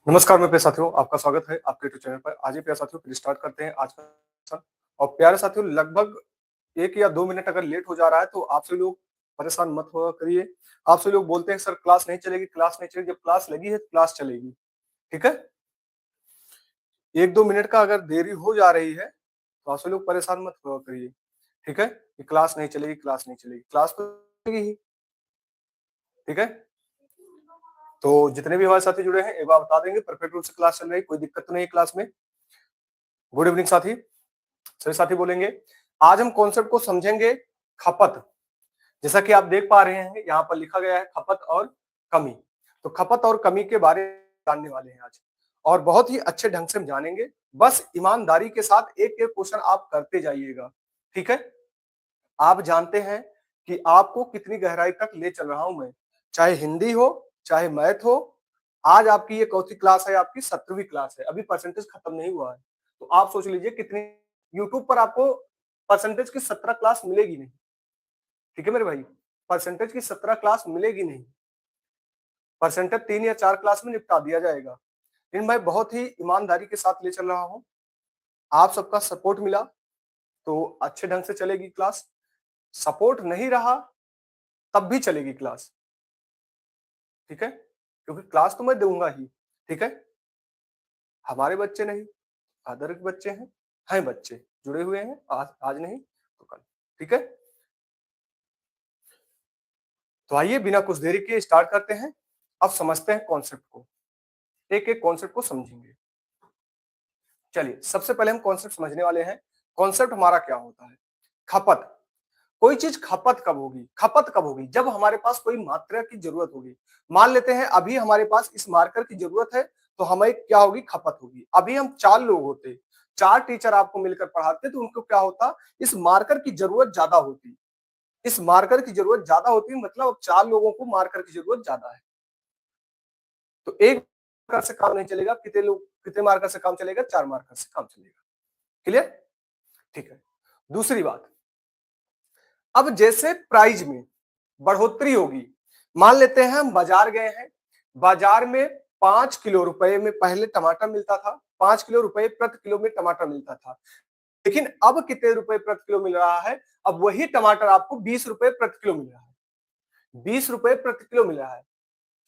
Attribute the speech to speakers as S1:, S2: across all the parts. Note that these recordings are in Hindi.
S1: नमस्कार मेरे प्रिय साथियों, आपका स्वागत है आपके यूट्यूब चैनल पर। आज ही प्रिय साथियों फिर स्टार्ट करते हैं आज का सेशन। और प्यारे साथियों लगभग 1 या 2 मिनट अगर लेट हो जा रहा है तो आप सभी लोग परेशान मत हुआ करिए। आप सभी लोग बोलते हैं सर क्लास नहीं चलेगी, क्लास नहीं चलेगी। जब क्लास लगी है क्लास चलेगी, ठीक है? 1-2 मिनट का अगर देरी हो जा रही है तो आप सभी लोग परेशान मत हुआ करिए, ठीक है? कि क्लास नहीं चलेगी, क्लास नहीं चलेगी, क्लास तो चलेगी ही, ठीक है? तो जितने भी हमारे साथी जुड़े हैं एक बार बता देंगे परफेक्ट रूप से क्लास चल रही है, कोई दिक्कत तो नहीं है क्लास में। गुड इवनिंग साथी। सभी साथी बोलेंगे। आज हम कॉन्सेप्ट को समझेंगे खपत। जैसा कि आप देख पा रहे हैं यहाँ पर लिखा गया है खपत और कमी। तो खपत और कमी के बारे में जानने वाले हैं आज और बहुत ही अच्छे ढंग से हम जानेंगे। बस ईमानदारी के साथ एक एक क्वेश्चन आप करते जाइएगा, ठीक है? आप जानते हैं कि आपको कितनी गहराई तक ले चल रहा हूं मैं, चाहे हिंदी हो चाहे मैथ हो। आज आपकी ये कौन सी क्लास है? आपकी 17वीं क्लास है, अभी परसेंटेज खत्म नहीं हुआ है। तो आप सोच लीजिए कितनी यूट्यूब पर आपको परसेंटेज की 17 क्लास मिलेगी नहीं, ठीक है मेरे भाई? परसेंटेज की 17 क्लास मिलेगी नहीं। परसेंटेज 3 या 4 क्लास में निपटा दिया जाएगा। लेकिन मैं बहुत ही ईमानदारी के साथ ले चल रहा हूँ। आप सबका सपोर्ट मिला तो अच्छे ढंग से चलेगी क्लास। सपोर्ट नहीं रहा तब भी चलेगी क्लास, ठीक है? क्योंकि क्लास तो मैं दूंगा ही, ठीक है? हमारे बच्चे नहीं, अदर के बच्चे हैं बच्चे जुड़े हुए हैं, आज नहीं तो कल, ठीक है? तो आइए बिना कुछ देरी के स्टार्ट करते हैं। अब समझते हैं कॉन्सेप्ट को, एक एक कॉन्सेप्ट को समझेंगे। चलिए सबसे पहले हम कॉन्सेप्ट समझने वाले हैं। कॉन्सेप्ट हमारा क्या होता है? खपत। कोई चीज खपत कब होगी? खपत कब होगी? जब हमारे पास कोई मात्रा की जरूरत होगी। मान लेते हैं अभी हमारे पास इस मार्कर की जरूरत है तो हमें क्या होगी? खपत होगी। अभी हम 4 लोग होते, 4 टीचर आपको मिलकर पढ़ाते तो उनको क्या होता? इस मार्कर की जरूरत ज्यादा होती। इस मार्कर की जरूरत ज्यादा होती मतलब अब 4 लोगों को मार्कर की जरूरत ज्यादा है। तो एक मार्कर से काम नहीं चलेगा। कितने मार्कर से काम चलेगा? 4 मार्कर से काम चलेगा। क्लियर? ठीक है। दूसरी बात, अब जैसे प्राइज में बढ़ोतरी होगी। मान लेते हैं हम बाजार गए हैं, बाजार में 5 किलो रुपए में पहले टमाटर मिलता था, 5 किलो रुपए प्रति किलो में टमाटर मिलता था। लेकिन अब कितने रुपए प्रति किलो मिल रहा है? अब वही टमाटर आपको 20 रुपए प्रति किलो मिल रहा है। 20 रुपए प्रति किलो मिल रहा है।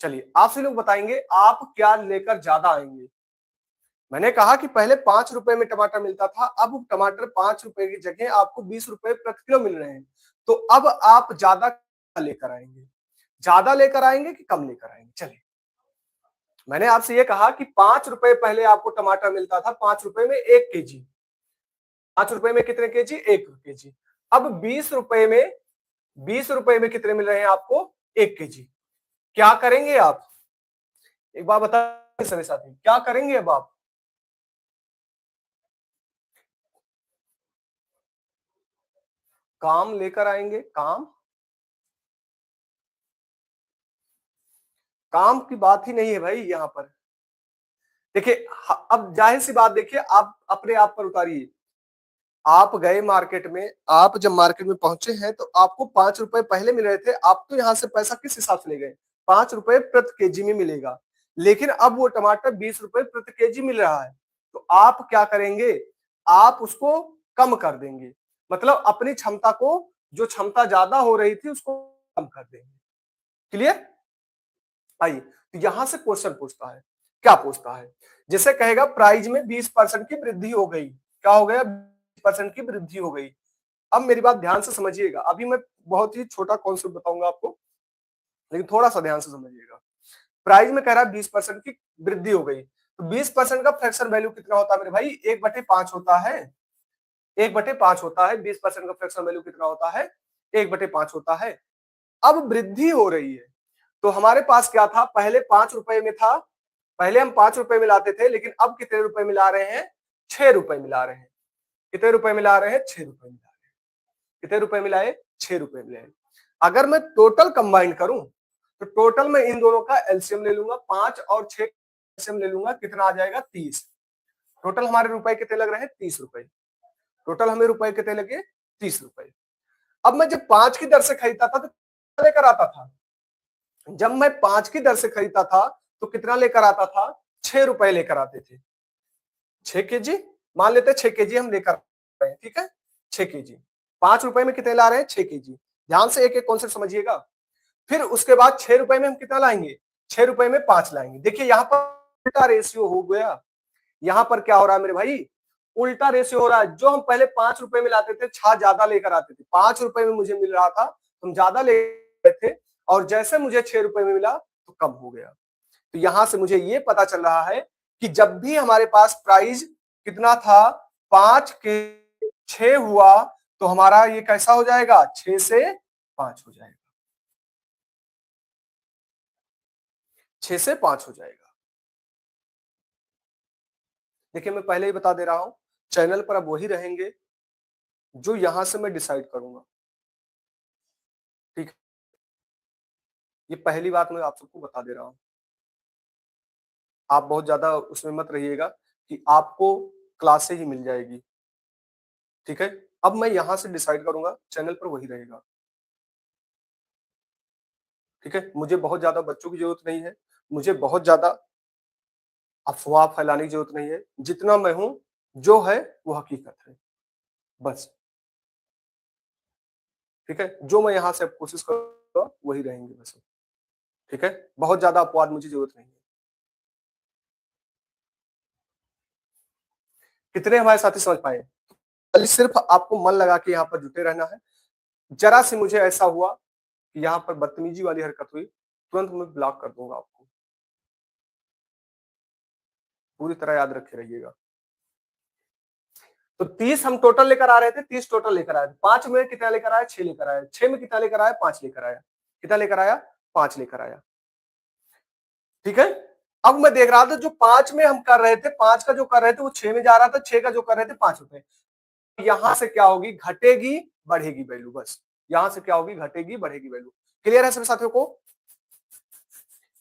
S1: चलिए आपसे लोग बताएंगे आप क्या लेकर ज्यादा आएंगे? मैंने कहा कि पहले 5 रुपए में टमाटर मिलता था, अब टमाटर 5 रुपए की जगह आपको 20 रुपए प्रति किलो मिल रहे हैं। तो अब आप ज्यादा लेकर आएंगे? ज्यादा लेकर आएंगे कि कम लेकर आएंगे? चलिए मैंने आपसे ये कहा कि 5 रुपए पहले आपको टमाटर मिलता था, 5 रुपए में 1 केजी। 5 रुपए में कितने केजी? 1 केजी। अब 20 रुपए में कितने मिल रहे हैं आपको? 1 केजी। क्या करेंगे आप? एक बार बताइए सभी साथी, क्या करेंगे अब आप? काम लेकर आएंगे। काम की बात ही नहीं है भाई यहाँ पर। देखिए अब जाहिर सी बात, देखिए आप अपने आप पर उतारिए। आप गए मार्केट में, आप जब मार्केट में पहुंचे हैं तो आपको 5 रुपए पहले मिल रहे थे। आप तो यहाँ से पैसा किस हिसाब से ले गए? 5 रुपए प्रति केजी में मिलेगा। लेकिन अब वो टमाटर 20 रुपए प्रति केजी मिल रहा है। तो आप क्या करेंगे? आप उसको कम कर देंगे। मतलब अपनी क्षमता को, जो क्षमता ज्यादा हो रही थी उसको कम कर देंगे। क्लियर? आइए तो यहां से क्वेश्चन पूछता है। क्या पूछता है? जैसे कहेगा प्राइस में 20% की वृद्धि हो गई। क्या हो गया? 20% की वृद्धि हो गई। अब मेरी बात ध्यान से समझिएगा। अभी मैं बहुत ही छोटा कॉन्सेप्ट बताऊंगा आपको, लेकिन थोड़ा सा ध्यान से समझिएगा। प्राइस में कह रहा है 20% की वृद्धि हो गई, तो 20% का फ्रैक्शन वैल्यू कितना होता है मेरे भाई? 1/5 होता है। 1/5 होता है। 20% का फ्रैक्शन वैल्यू कितना होता है? 1/5 होता है। अब वृद्धि हो रही है तो हमारे पास क्या था? पहले 5 रुपए में था, पहले हम 5 रुपए में लाते थे, लेकिन अब कितने रुपए मिला रहे हैं? 6 रुपए मिला रहे हैं। कितने रुपए मिला रहे हैं? 6 रुपए मिला रहे हैं। कितने रुपए मिलाए? 6 रुपए मिलाए। अगर मैं टोटल कंबाइन करूं तो टोटल में इन दोनों का एलसीएम ले लूंगा, 5 और 6 एलसीएम ले लूंगा, कितना आ जाएगा? 30। टोटल हमारे रुपए कितने लग रहे हैं? 30 रुपए। टोटल हमें रुपए कितने लगे? 30 रुपए। अब मैं जब 5 की दर से खरीदता था तो कितना लेकर आता था? जब मैं 5 की दर से खरीदता था तो कितना लेकर आता था? ₹6 लेकर आते थे। 6 केजी, मान लेते हैं 6 केजी हम लेकर आ रहे हैं, ठीक है? 6 केजी। ₹5 में कितने ला रहे हैं? 6 केजी। ध्यान से एक-एक कॉन्सेप्ट समझिएगा। फिर उसके बाद ₹6 में हम कितना लाएंगे? ₹6 में 5 लाएंगे। देखिए यहाँ पर उल्टा रेशियो हो गया। यहाँ पर क्या हो रहा है मेरे भाई? उल्टा रेशियो हो रहा है। जो हम पहले ₹5 में लाते थे, छाछ ज्यादा लेकर आते थे। ₹5 में मुझे मिल रहा था, हम ज्यादा ले रहे थे, और जैसे मुझे ₹6 में मिला तो कम हो गया। तो यहां से मुझे ये पता चल रहा है कि जब भी हमारे पास प्राइस कितना था, 5 के 6 हुआ, तो हमारा ये कैसा हो जाएगा? 6 से 5 हो जाएगा। 6 से 5 हो जाएगा। देखिए मैं पहले ही बता दे रहा हूं, चैनल पर अब वही रहेंगे जो यहां से मैं डिसाइड करूंगा, ठीक है? ये पहली बात मैं आप सबको बता दे रहा हूं। आप बहुत ज्यादा उसमें मत रहिएगा कि आपको क्लासे ही मिल जाएगी, ठीक है? अब मैं यहां से डिसाइड करूंगा, चैनल पर वही रहेगा, ठीक है? मुझे बहुत ज्यादा बच्चों की जरूरत नहीं है, मुझे बहुत ज्यादा अफवाह फैलाने की जरूरत नहीं है। जितना मैं हूं, जो है वो हकीकत है, बस, ठीक है? जो मैं यहां से अब कोशिश करूंगा वही रहेंगे बस, ठीक है? बहुत ज्यादा अपवाद मुझे जरूरत नहीं है। कितने हमारे साथी समझ पाए? खाली सिर्फ आपको मन लगा के यहाँ पर जुटे रहना है। जरा सी मुझे ऐसा हुआ कि यहाँ पर बदतमीजी वाली हरकत हुई, तुरंत मैं ब्लॉक कर दूंगा आपको। पूरी तरह याद रखे रहिएगा। तो 30 हम टोटल लेकर आ रहे थे, 30 टोटल लेकर आए थे। 5 में कितना लेकर आया? 6 लेकर आया। 6 में कितना लेकर आया? 5 लेकर आया। कितना लेकर आया? 5 लेकर आया, ठीक है? अब मैं देख रहा था जो 5 में हम कर रहे थे, 5 का जो कर रहे थे वो 6 में जा रहा था, 6 का जो कर रहे थे ₹5। यहां से क्या होगी? घटेगी बढ़ेगी वैल्यू, बस। यहां से क्या होगी? घटेगी बढ़ेगी वैल्यू। क्लियर है सभी साथियों को?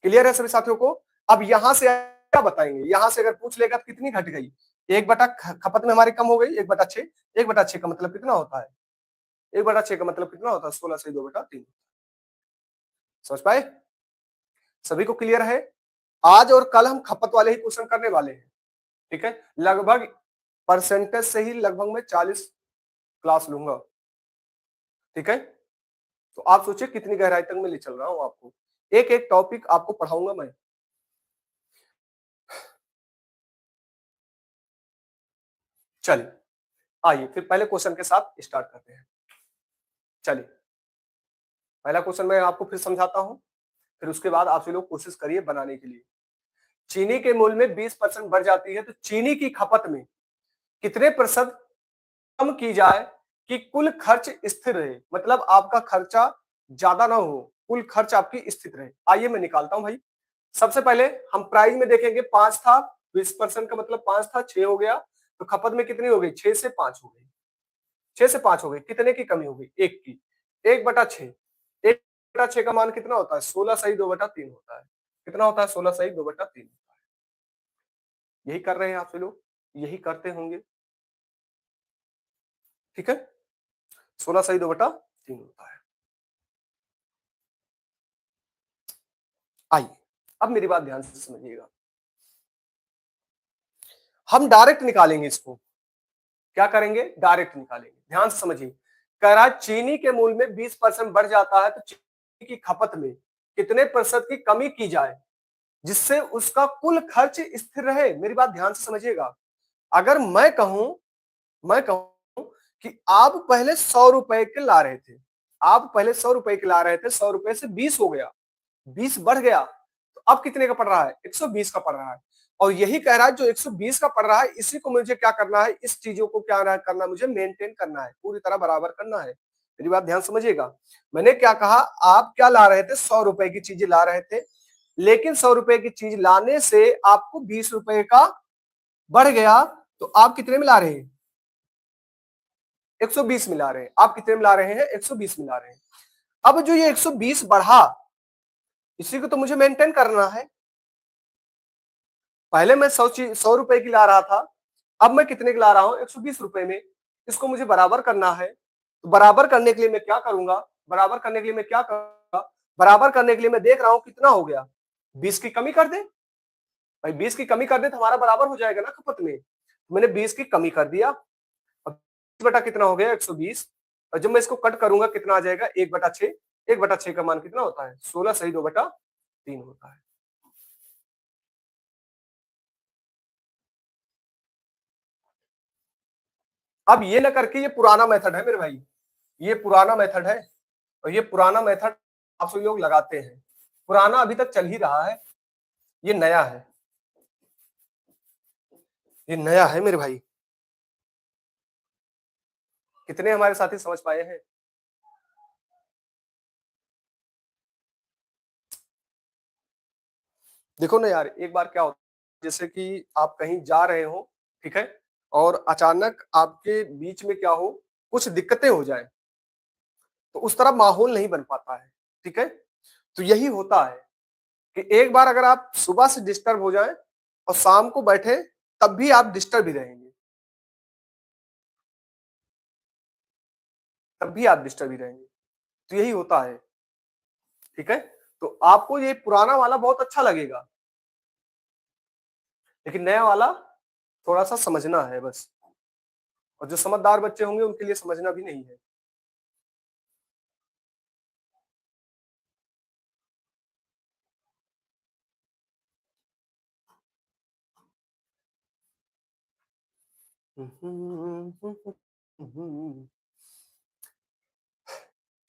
S1: क्लियर है सभी साथियों को? अब यहां से क्या बताएंगे? यहां से अगर पूछ लेगा तो कितनी घट गई? 1 बटा खपत में हमारी कम हो गई, 1/6। 1/6 का मतलब कितना होता है? 1/6 का मतलब कितना होता है? 16 से 2/3। समझ पाए? सभी को क्लियर है? आज और कल हम खपत वाले ही क्वेश्चन करने वाले हैं, ठीक है? लगभग परसेंटेज से ही लगभग मैं 40 क्लास लूंगा, ठीक है? तो आप सोचिए कितनी गहराई तक मैं ले चल रहा हूं आपको। एक एक टॉपिक आपको पढ़ाऊंगा मैं। चलिए, आइए फिर पहले क्वेश्चन के साथ स्टार्ट करते हैं। चलिए, पहला क्वेश्चन मैं आपको फिर समझाता हूं, फिर उसके बाद आप लोग कोशिश करिए बनाने के लिए। चीनी के मूल्य में 20% बढ़ जाती है तो चीनी की खपत में कितने प्रतिशत कम की जाए कि कुल खर्च स्थिर रहे? मतलब आपका खर्चा ज्यादा ना हो, कुल खर्च आपकी स्थिर रहे। आइए मैं निकालता हूं भाई। सबसे पहले हम प्राइस में देखेंगे, 5 था, 20% का मतलब 5 था, 6 हो गया, तो खपत में कितनी हो गई? 6 से 5 हो गई। 6 से 5 हो गई, कितने की कमी हो गई? 1 की। 1/6, 1/6 का मान कितना होता है? 16 सही 2/3 होता है। कितना होता है? 16 सही 2/3। यही कर रहे हैं आप लोग, यही करते होंगे, ठीक है? 16 सही 2/3 होता है। आइए अब मेरी बात ध्यान से समझिएगा, हम डायरेक्ट निकालेंगे इसको। क्या करेंगे? डायरेक्ट निकालेंगे। ध्यान से समझिए, कह रहा है चीनी के मूल्य में 20% बढ़ जाता है तो चीनी की खपत में कितने प्रतिशत की कमी की जाए जिससे उसका कुल खर्च स्थिर रहे? मेरी बात ध्यान से समझिएगा। अगर मैं कहूं कि आप पहले 100 रुपए के ला रहे थे, आप पहले 100 रुपए के ला रहे थे, 100 रुपए से 20 हो गया, 20 बढ़ गया, तो अब कितने का पड़ रहा है? 120 का पड़ रहा है। और यही कह रहा है जो 120 का पड़ रहा है इसी को मुझे क्या करना है? इस चीजों को क्या करना है? मुझे मेंटेन करना है, पूरी तरह बराबर करना है। मेरी बात ध्यान समझिएगा। मैंने क्या कहा? आप क्या ला रहे थे? 100 रुपए की चीजें ला रहे थे, लेकिन 100 रुपए की चीज लाने से आपको 20 रुपए का बढ़ गया, तो आप कितने में ला रहे हैं? 120 में ला रहे हैं। आप कितने में ला रहे हैं? 120 में ला रहे हैं। अब जो ये 120 बढ़ा, इसी को तो मुझे मेंटेन करना है। पहले मैं 100 रुपए की ला रहा था, अब मैं कितने की ला रहा हूं? 120 रुपए में। इसको मुझे बराबर करना है, तो बराबर करने के लिए मैं क्या करूंगा? बराबर करने के लिए मैं क्या करूंगा? बराबर करने के लिए मैं देख रहा हूं कितना हो गया, 20 की कमी कर दे। भाई 20 की कमी कर दे तो हमारा बराबर हो जाएगा ना खपत में। मैंने 20 की कमी कर दिया, अब बटा कितना हो गया 120, और जब मैं इसको कट करूंगा कितना आ जाएगा 1/6। 1/6 का मान कितना होता है 16 सही 2/3 होता है। अब ये ना करके, ये पुराना मेथड है मेरे भाई, ये पुराना मेथड है, और ये पुराना मेथड आप सभी लोग लगाते हैं। पुराना अभी तक चल ही रहा है, ये नया है, ये नया है मेरे भाई। कितने हमारे साथी समझ पाए हैं? देखो ना यार, एक बार क्या होता है, जैसे कि आप कहीं जा रहे हो, ठीक है, और अचानक आपके बीच में क्या हो, कुछ दिक्कतें हो जाए, तो उस तरह माहौल नहीं बन पाता है, ठीक है। तो यही होता है कि एक बार अगर आप सुबह से डिस्टर्ब हो जाए और शाम को बैठे, तब भी आप डिस्टर्ब ही रहेंगे, तब भी आप डिस्टर्ब ही रहेंगे। तो यही होता है, ठीक है। तो आपको ये पुराना वाला बहुत अच्छा लगेगा, लेकिन नया वाला थोड़ा सा समझना है बस, और जो समझदार बच्चे होंगे उनके लिए समझना भी नहीं है।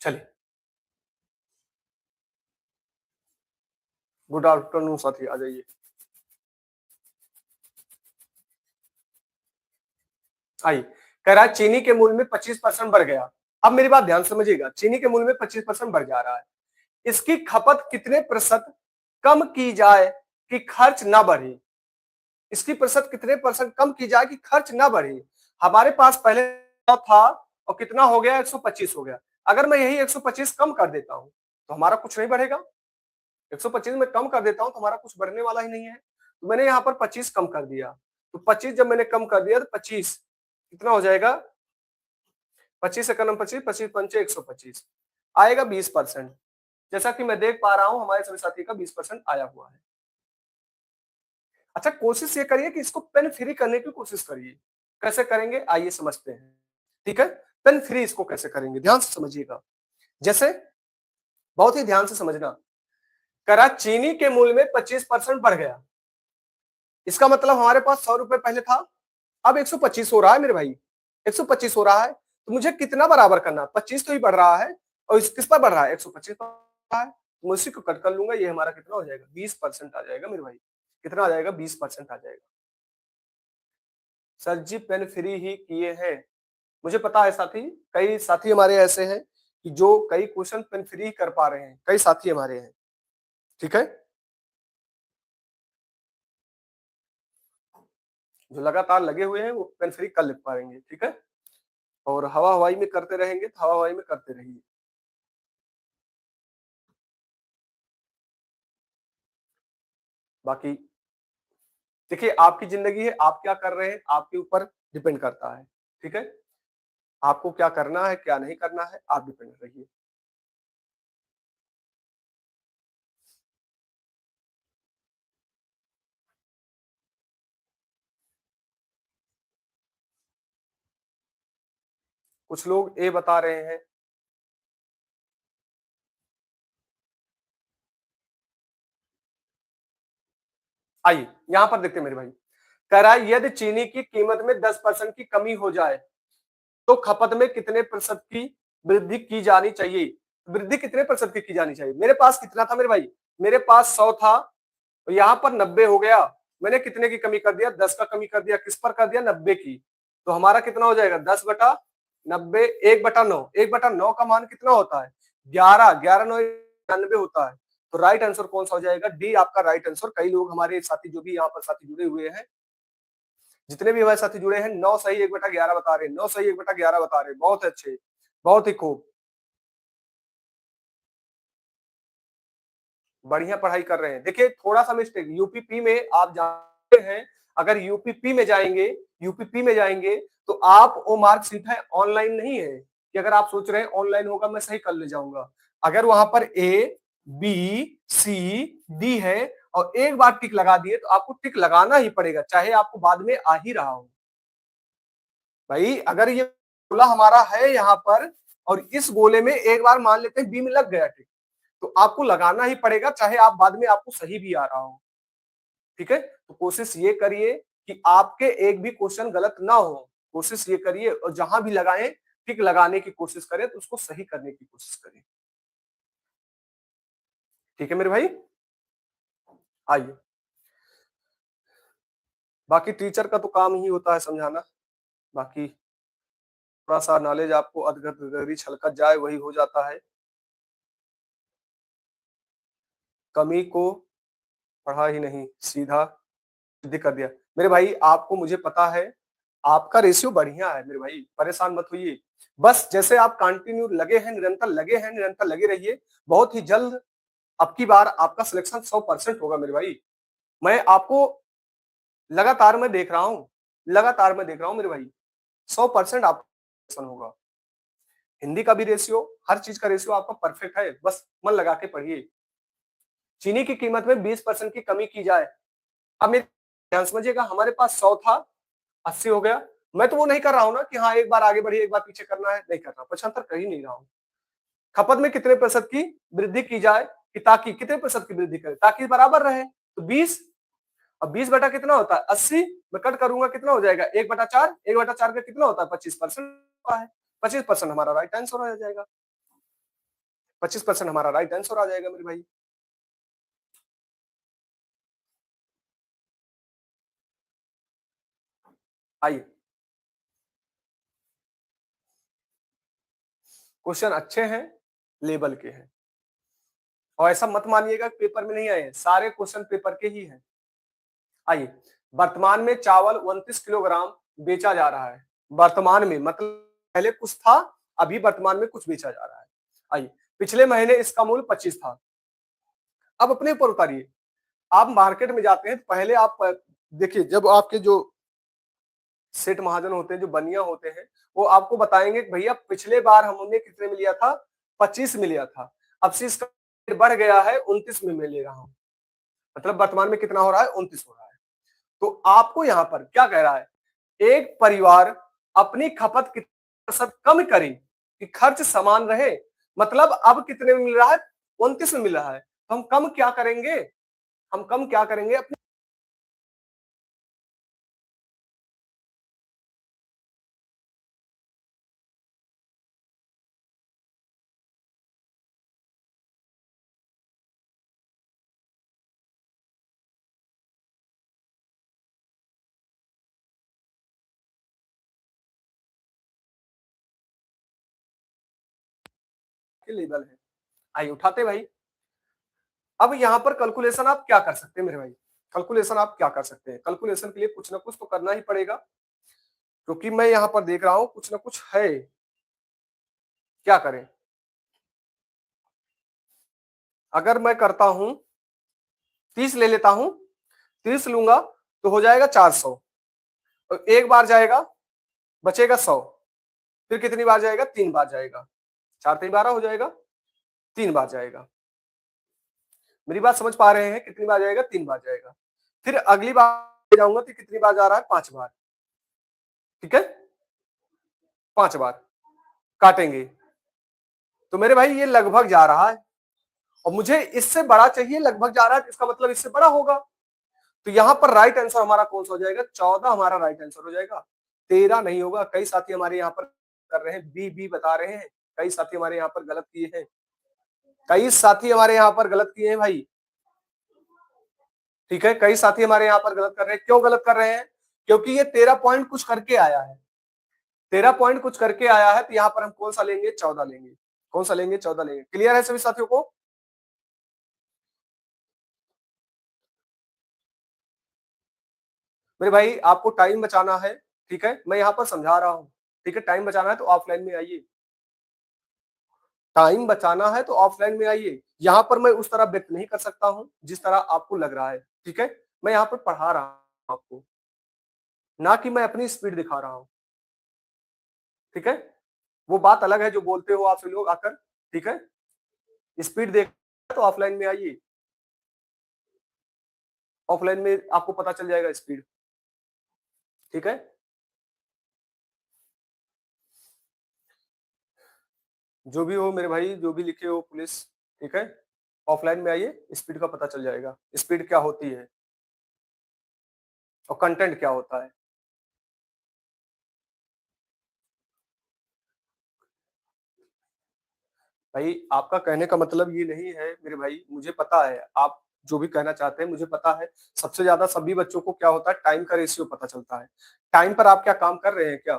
S1: चलिए, गुड आफ्टरनून साथी, आ जाइए। आइए, कह रहा है चीनी के मूल्य में 25% बढ़ गया। अब मेरी बात ध्यान से समझिएगा, चीनी के मूल्य में 25% बढ़ जा रहा है, इसकी खपत कितने प्रतिशत कम की जाए कि खर्च ना बढ़े? इसकी प्रतिशत कितने परसेंट कम की जाए कि खर्च ना बढ़े? हमारे पास पहले था और कितना हो गया 125 हो गया। अगर मैं यही 125 कम कर देता हूं तो हमारा कुछ नहीं बढ़ेगा। 125 में कम कर देता हूं तो हमारा कुछ बढ़ने वाला ही नहीं है। तो मैंने यहाँ पर 25 कम कर दिया, तो 25 जब मैंने कम कर दिया तो 25 कितना हो जाएगा, 25 एकम 25, 25 पंचे 125 आएगा 20%। जैसा कि मैं देख पा रहा हूं हमारे सभी साथी का 20% आया हुआ है। अच्छा, कोशिश ये करिए कि इसको पेन फ्री करने की कोशिश करिए। कैसे करेंगे आइए समझते हैं, ठीक है। पेन फ्री इसको कैसे करेंगे, ध्यान से समझिएगा। जैसे, बहुत ही ध्यान से समझना, करा चीनी के मूल्य में 25% बढ़ गया, इसका मतलब हमारे पास 100 रुपए पहले था, अब 125 हो रहा है मेरे भाई, 125 हो रहा है। तो मुझे कितना बराबर करना है, 25 तो ही बढ़ रहा है, और किस पर बढ़ रहा है 125 पर बढ़ रहा है, तो मैं उसी को कट कर लूंगा, ये हमारा कितना हो जाएगा 20% आ जाएगा मेरे भाई। कितना आ जाएगा 20% आ जाएगा। सर जी पेन फ्री ही किए हैं, मुझे पता है साथी, कई साथी हमारे ऐसे हैं कि जो कई क्वेश्चन पेन फ्री कर पा रहे हैं, कई साथी हमारे हैं, ठीक है, जो लगातार लगे हुए हैं वो पेन फ्री कर लिख पाएंगे, ठीक है। और हवा हवाई में करते रहेंगे तो हवा हवाई में करते रहिए। बाकी देखिए, आपकी जिंदगी है, आप क्या कर रहे हैं आपके ऊपर डिपेंड करता है, ठीक है। आपको क्या करना है क्या नहीं करना है आप डिपेंड रहिए। कुछ लोग ए बता रहे हैं, आइए यहां पर देखते हैं मेरे भाई। कह रहा है यदि चीनी की कीमत में 10% की कमी हो जाए तो खपत में कितने प्रतिशत की वृद्धि की जानी चाहिए? वृद्धि कितने प्रतिशत की जानी चाहिए? मेरे पास कितना था मेरे भाई, मेरे पास 100 था, तो यहाँ पर 90 हो गया। मैंने कितने की कमी कर दिया, 10 का कमी कर दिया, किस पर कर दिया 90 की। तो हमारा कितना हो जाएगा 10/90, 1/9। 1/9 का मान कितना होता है 11, 11 9 99 होता है। तो राइट आंसर कौन सा हो जाएगा, डी आपका राइट आंसर। कई लोग हमारे साथी जो भी यहाँ पर साथी जुड़े हुए हैं, जितने भी हमारे साथी जुड़े हैं 9 सही 1/11 बता रहे हैं, 9 सही 1/11 बता रहे हैं, बहुत अच्छे, बहुत ही खूब, बढ़िया पढ़ाई कर रहे हैं। देखिए थोड़ा सा मिस्टेक यूपीपी में आप जानते हैं, अगर यूपीपी में जाएंगे, यूपीपी में जाएंगे तो आप वो मार्कशीट है ऑनलाइन नहीं है कि अगर आप सोच रहे हैं ऑनलाइन होगा मैं सही कर ले जाऊंगा। अगर वहां पर ए बी सी डी है और एक बार टिक लगा दिए तो आपको टिक लगाना ही पड़ेगा, चाहे आपको बाद में आ ही रहा हो। भाई अगर ये गोला हमारा है यहाँ पर और इस गोले में एक बार मान लेते हैं बी में लग गया टिक, तो आपको लगाना ही पड़ेगा, चाहे आप बाद में आपको सही भी आ रहा हो। ठीक है, तो कोशिश ये करिए कि आपके एक भी क्वेश्चन गलत ना हो। कोशिश ये करिए और जहां भी लगाएं टिक लगाने की कोशिश करें, तो उसको सही करने की कोशिश करें। ठीक है मेरे भाई, आइए। बाकी टीचर का तो काम ही होता है समझाना, बाकी थोड़ा सा नॉलेज आपको अधगरी छलकत जाए वही हो जाता है। कमी को पढ़ा ही नहीं, सीधा सिद्ध कर दिया। मेरे भाई आपको मुझे पता है, आपका रेशियो बढ़िया है मेरे भाई, परेशान मत होइए। बस जैसे आप कंटिन्यू लगे हैं, निरंतर लगे हैं, निरंतर लगे रहिए। बहुत ही जल्द अब की बार आपका सिलेक्शन 100% होगा मेरे भाई। मैं आपको लगातार मैं देख रहा हूँ, लगातार मैं देख रहा हूँ मेरे भाई, 100% आपका सिलेक्शन होगा। हिंदी का भी रेशियो, हर चीज का रेशियो आपका परफेक्ट है, बस मन लगा के पढ़िए। चीनी की कीमत में 20% की कमी की जाए। अब मेरे ध्यान समझिएगा, हमारे पास 100 था, 80 हो गया। मैं तो वो नहीं कर रहा हूं ना कि हाँ एक बार आगे बढ़िए एक बार पीछे करना है, नहीं कर रहा, 75 कर ही नहीं रहा हूं। खपत में कितने प्रतिशत की वृद्धि की जाए, कि ताकि कितने प्रतिशत की वृद्धि करें ताकि बराबर रहे, तो 20। अब 20 बटा कितना होता है 80, मैं कट करूंगा कितना हो जाएगा 1/4, 1/4 का कितना होता है 25% है। 25% हमारा राइट आंसर आ जाएगा, 25% हमारा राइट आंसर आ जाएगा मेरे भाई। आइए, क्वेश्चन अच्छे हैं, लेवल के हैं, और ऐसा मत मानिएगा पेपर में नहीं आए, सारे क्वेश्चन पेपर के ही हैं। आइए, वर्तमान में चावल 29 किलोग्राम बेचा जा रहा है। वर्तमान में मतलब पहले कुछ था, अभी वर्तमान में कुछ बेचा जा रहा है। आइए, पिछले महीने इसका मूल्य 25 था। अब अपने ऊपर उतारिए, आप मार्केट में जाते हैं, पहले आप देखिए, जब आपके जो सेठ महाजन होते हैं, जो बनिया होते हैं, वो आपको बताएंगे कि भैया पिछले बार हमने कितने में लिया था, 25 में लिया था, अब से इसका बढ़ गया है 29 में मैं ले रहा हूं। मतलब वर्तमान में कितना हो रहा है 29 हो रहा है। तो आपको यहाँ पर क्या कह रहा है, एक परिवार अपनी खपत कितने प्रतिशत कम करे कि खर्च समान रहे। मतलब अब कितने में मिल रहा है 29 में मिल रहा है, तो हम कम क्या करेंगे, हम कम क्या करेंगे अपने लेवल है। आइए उठाते भाई। अब यहाँ पर कैलकुलेशन आप क्या कर सकते हैं मेरे भाई, कैलकुलेशन आप क्या कर सकते हैं, कैलकुलेशन के लिए कुछ ना कुछ तो करना ही पड़ेगा, क्योंकि मैं यहाँ पर देख रहा हूं कुछ ना कुछ है। क्या करें, अगर मैं करता हूं 30 ले लेता हूं, 30 लूंगा तो हो जाएगा 400, तो एक बार जाएगा बचेगा 100, फिर कितनी बार जाएगा 3 बार जाएगा, 4 3 12 हो जाएगा, 3 बार जाएगा। मेरी बात समझ पा रहे हैं, कितनी बार जाएगा 3 बार जाएगा। फिर अगली बार जाऊंगा तो कितनी बार जा रहा है 5 बार। ठीक है, 5 बार काटेंगे, तो मेरे भाई ये लगभग जा रहा है, और मुझे इससे बड़ा चाहिए, लगभग जा रहा है, इसका मतलब इससे बड़ा होगा। तो यहां पर राइट आंसर हमारा कौन सा हो जाएगा, 14 हमारा राइट आंसर हो जाएगा, 13 नहीं होगा। कई साथी हमारे यहाँ पर कर रहे हैं, बी बी बता रहे हैं, कई साथी हमारे यहाँ पर गलत किए हैं, कई साथी हमारे यहाँ पर गलत किए हैं भाई। ठीक है, कई साथी हमारे यहाँ पर गलत कर रहे हैं, क्यों गलत कर रहे हैं, क्योंकि ये 13 पॉइंट कुछ करके आया है, 13 पॉइंट कुछ करके आया है, तो यहाँ पर हम कौन सा लेंगे 14 लेंगे, कौन सा लेंगे 14 लेंगे। क्लियर है सभी साथियों को। मेरे भाई आपको टाइम बचाना है, ठीक है, मैं यहाँ पर समझा रहा हूँ, ठीक है, टाइम बचाना है तो ऑफलाइन में आइए, टाइम बचाना है तो ऑफलाइन में आइए। यहाँ पर मैं उस तरह व्यक्त नहीं कर सकता हूँ जिस तरह आपको लग रहा है। ठीक है, मैं यहाँ पर पढ़ा रहा हूँ आपको, ना कि मैं अपनी स्पीड दिखा रहा हूँ। ठीक है, वो बात अलग है जो बोलते हो आप सभी लोग आकर। ठीक है, स्पीड देख तो ऑफलाइन में आइए। ऑफलाइन में आपको पता चल जाएगा स्पीड, ठीक है। जो भी हो मेरे भाई, जो भी लिखे हो पुलिस, ठीक है, ऑफलाइन में आइए, स्पीड का पता चल जाएगा, स्पीड क्या होती है और कंटेंट क्या होता है। भाई आपका कहने का मतलब ये नहीं है मेरे भाई, मुझे पता है आप जो भी कहना चाहते हैं, मुझे पता है। सबसे ज्यादा सभी बच्चों को क्या होता है, टाइम का रेशियो पता चलता है। टाइम पर आप क्या काम कर रहे हैं क्या?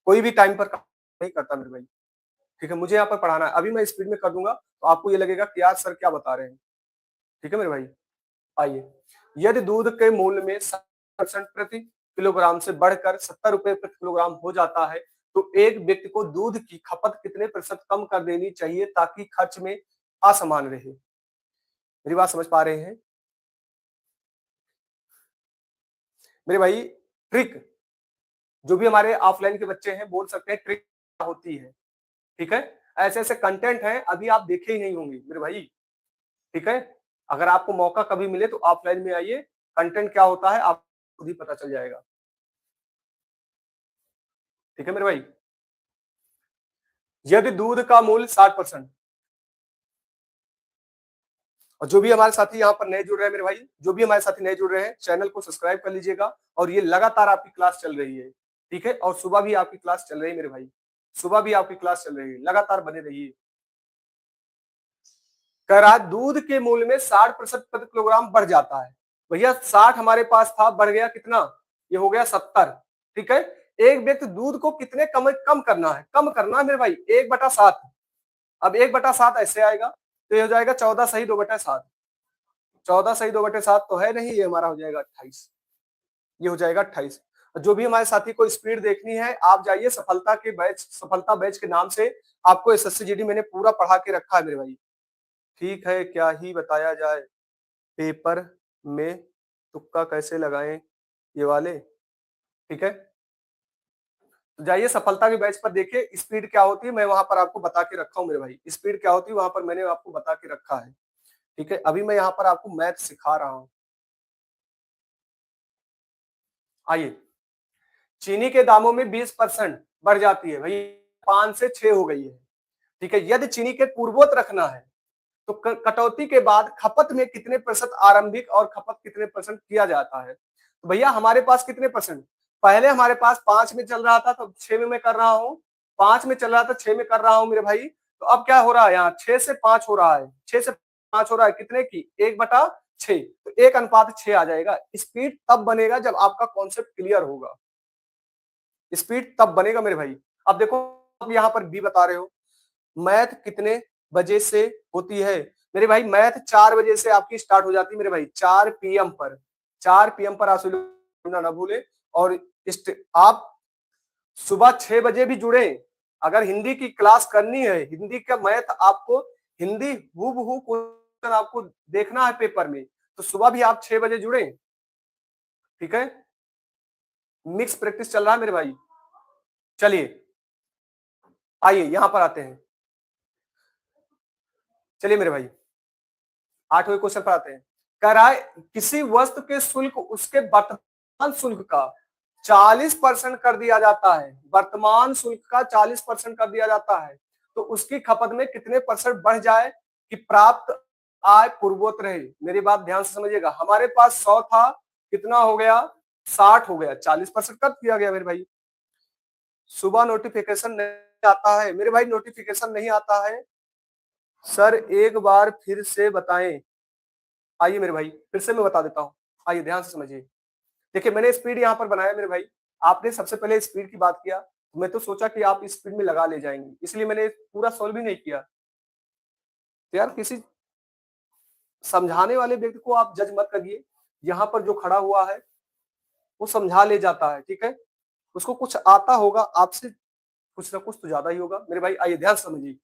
S1: कोई भी टाइम पर काम नहीं करता मेरे भाई, ठीक है। मुझे यहाँ पर पढ़ाना है, अभी मैं स्पीड में कर दूंगा तो आपको ये लगेगा कि यार सर क्या बता रहे हैं, ठीक है मेरे भाई। आइए, यदि दूध के मूल्य में 60% प्रति किलोग्राम से बढ़कर 70 रुपए प्रति किलोग्राम हो जाता है, तो एक व्यक्ति को दूध की खपत कितने प्रतिशत कम कर देनी चाहिए ताकि खर्च में असमान रहे? मेरी बात समझ पा रहे हैं मेरे भाई? ट्रिक, जो भी हमारे ऑफलाइन के बच्चे हैं बोल सकते हैं ट्रिक क्या होती है, ठीक है। ऐसे ऐसे कंटेंट है, अभी आप देखे ही नहीं होंगे मेरे भाई, ठीक है। अगर आपको मौका कभी मिले तो ऑफलाइन में आइए, कंटेंट क्या होता है आपको खुद ही पता चल जाएगा, ठीक है मेरे भाई। यदि दूध का मूल्य 60%, और जो भी हमारे साथी यहाँ पर नए जुड़ रहे हैं मेरे भाई, जो भी हमारे साथी नए जुड़ रहे हैं, चैनल को सब्सक्राइब कर लीजिएगा। और ये लगातार आपकी क्लास चल रही है, ठीक है। और सुबह भी आपकी क्लास चल रही है मेरे भाई, सुबह भी आपकी क्लास चल रही है, लगातार बने रहिए। कह रहा है दूध के मूल्य में 60% प्रति किलोग्राम बढ़ जाता है। भैया 60 हमारे पास था, बढ़ गया कितना, ये हो गया 70, ठीक है। एक व्यक्ति दूध को कितने कम कम करना है, कम करना है मेरे भाई, 1/7। अब 1/7 ऐसे आएगा तो ये हो जाएगा 14 सही 2/7। 14 सही 2/7 तो है नहीं, ये हमारा हो जाएगा 28, ये हो जाएगा 28। जो भी हमारे साथी को स्पीड देखनी है, आप जाइए सफलता के बैच, सफलता बैच के नाम से आपको एसएससी जीडी मैंने पूरा पढ़ा के रखा है मेरे भाई, ठीक है। क्या ही बताया जाए, पेपर में तुक्का कैसे लगाएं ये वाले, ठीक है। तो जाइए सफलता के बैच पर देखिए स्पीड क्या होती है, मैं वहां पर आपको बता के रखा हूँ मेरे भाई, स्पीड क्या होती है वहां पर मैंने आपको बता के रखा है, ठीक है। अभी मैं यहाँ पर आपको मैथ सिखा रहा हूँ। आइए, चीनी के दामों में 20% बढ़ जाती है भाई, 5 से 6 हो गई है, ठीक है। यदि चीनी के पूर्वोत्त रखना है तो कटौती के बाद खपत में कितने प्रतिशत आरंभिक और खपत कितने परसेंट किया जाता है? तो भैया हमारे पास कितने परसेंट, पहले हमारे पास 5 में चल रहा था तो 6 में मैं कर रहा हूँ, 5 में चल रहा था 6 में कर रहा हूँ मेरे भाई। तो अब क्या हो रहा है, यहाँ 6 से 5 हो रहा है, 6 से 5 हो रहा है, कितने की, 1/6, तो 1:6 आ जाएगा। स्पीड तब बनेगा जब आपका कॉन्सेप्ट क्लियर होगा, स्पीड तब बनेगा मेरे भाई। अब देखो आप यहाँ पर बी बता रहे हो, मैथ कितने बजे से होती है? मेरे भाई मैथ 4 बजे से आपकी स्टार्ट हो जाती है मेरे भाई, 4 पीएम पर, 4 पीएम पर आप ना भूले। और आप सुबह 6 बजे भी जुड़े, अगर हिंदी की क्लास करनी है, हिंदी का मैथ आपको, हिंदी हूबहू क्वेश्चन आपको देखना है पेपर में, तो सुबह भी आप 6 बजे जुड़े, ठीक है। मिक्स प्रैक्टिस चल रहा है मेरे भाई। चलिए आइए यहां पर आते हैं, चलिए मेरे भाई 8वें क्वेश्चन पर आते हैं। कह रहा है किसी वस्तु के शुल्क उसके वर्तमान शुल्क का 40% कर दिया जाता है, वर्तमान शुल्क का 40% कर दिया जाता है, तो उसकी खपत में कितने परसेंट बढ़ जाए कि प्राप्त आय पूर्वोत्तर रहे? मेरी बात ध्यान से समझिएगा, हमारे पास 100 था, कितना हो गया, 60 हो गया, 40% कर दिया गया मेरे भाई। सुबह नोटिफिकेशन नहीं आता है मेरे भाई, नोटिफिकेशन नहीं आता है सर, एक बार फिर से बताएं। आइए मेरे भाई फिर से मैं बता देता हूँ, आइए ध्यान से समझिए। देखिए मैंने स्पीड यहाँ पर बनाया मेरे भाई, आपने सबसे पहले स्पीड की बात किया, मैं तो सोचा कि आप स्पीड में लगा ले जाएंगे, इसलिए मैंने पूरा सॉल्व ही नहीं किया। तो यार किसी समझाने वाले व्यक्ति को आप जज मत करिए, यहाँ पर जो खड़ा हुआ है वो समझा ले जाता है, ठीक है। उसको कुछ आता होगा आपसे, कुछ ना कुछ तो ज्यादा ही होगा मेरे भाई। आइए ध्यान समझिए,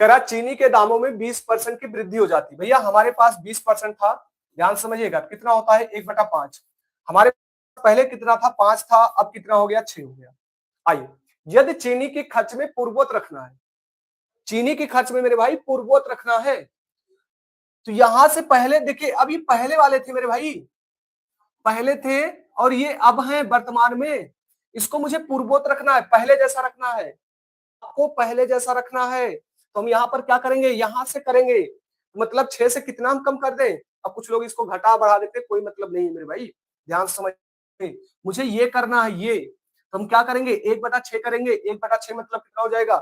S1: करा चीनी के दामों में 20% की वृद्धि हो जाती। भैया हमारे पास 20% था, ध्यान समझिएगा कितना होता है, 1/5। हमारे पहले कितना था, 5 था, अब कितना हो गया, 6 हो गया। आइए, यदि चीनी के खर्च में पूर्वोत्त रखना है, चीनी के खर्च में मेरे भाई पूर्वोत्त रखना है, तो यहां से पहले देखिए, अब ये पहले वाले थे मेरे भाई, पहले थे और ये अब हैं वर्तमान में। इसको मुझे पूर्वोत्तर रखना है, पहले जैसा रखना है, आपको पहले जैसा रखना है। तो हम यहाँ पर क्या करेंगे, यहां से करेंगे, मतलब 6 से कितना हम कम कर दें। अब कुछ लोग इसको घटा बढ़ा देते, कोई मतलब नहीं है मेरे भाई, ध्यान से समझ। मुझे ये करना है ये, तो हम क्या करेंगे, 1/6 करेंगे। 1/6 मतलब कितना हो जाएगा,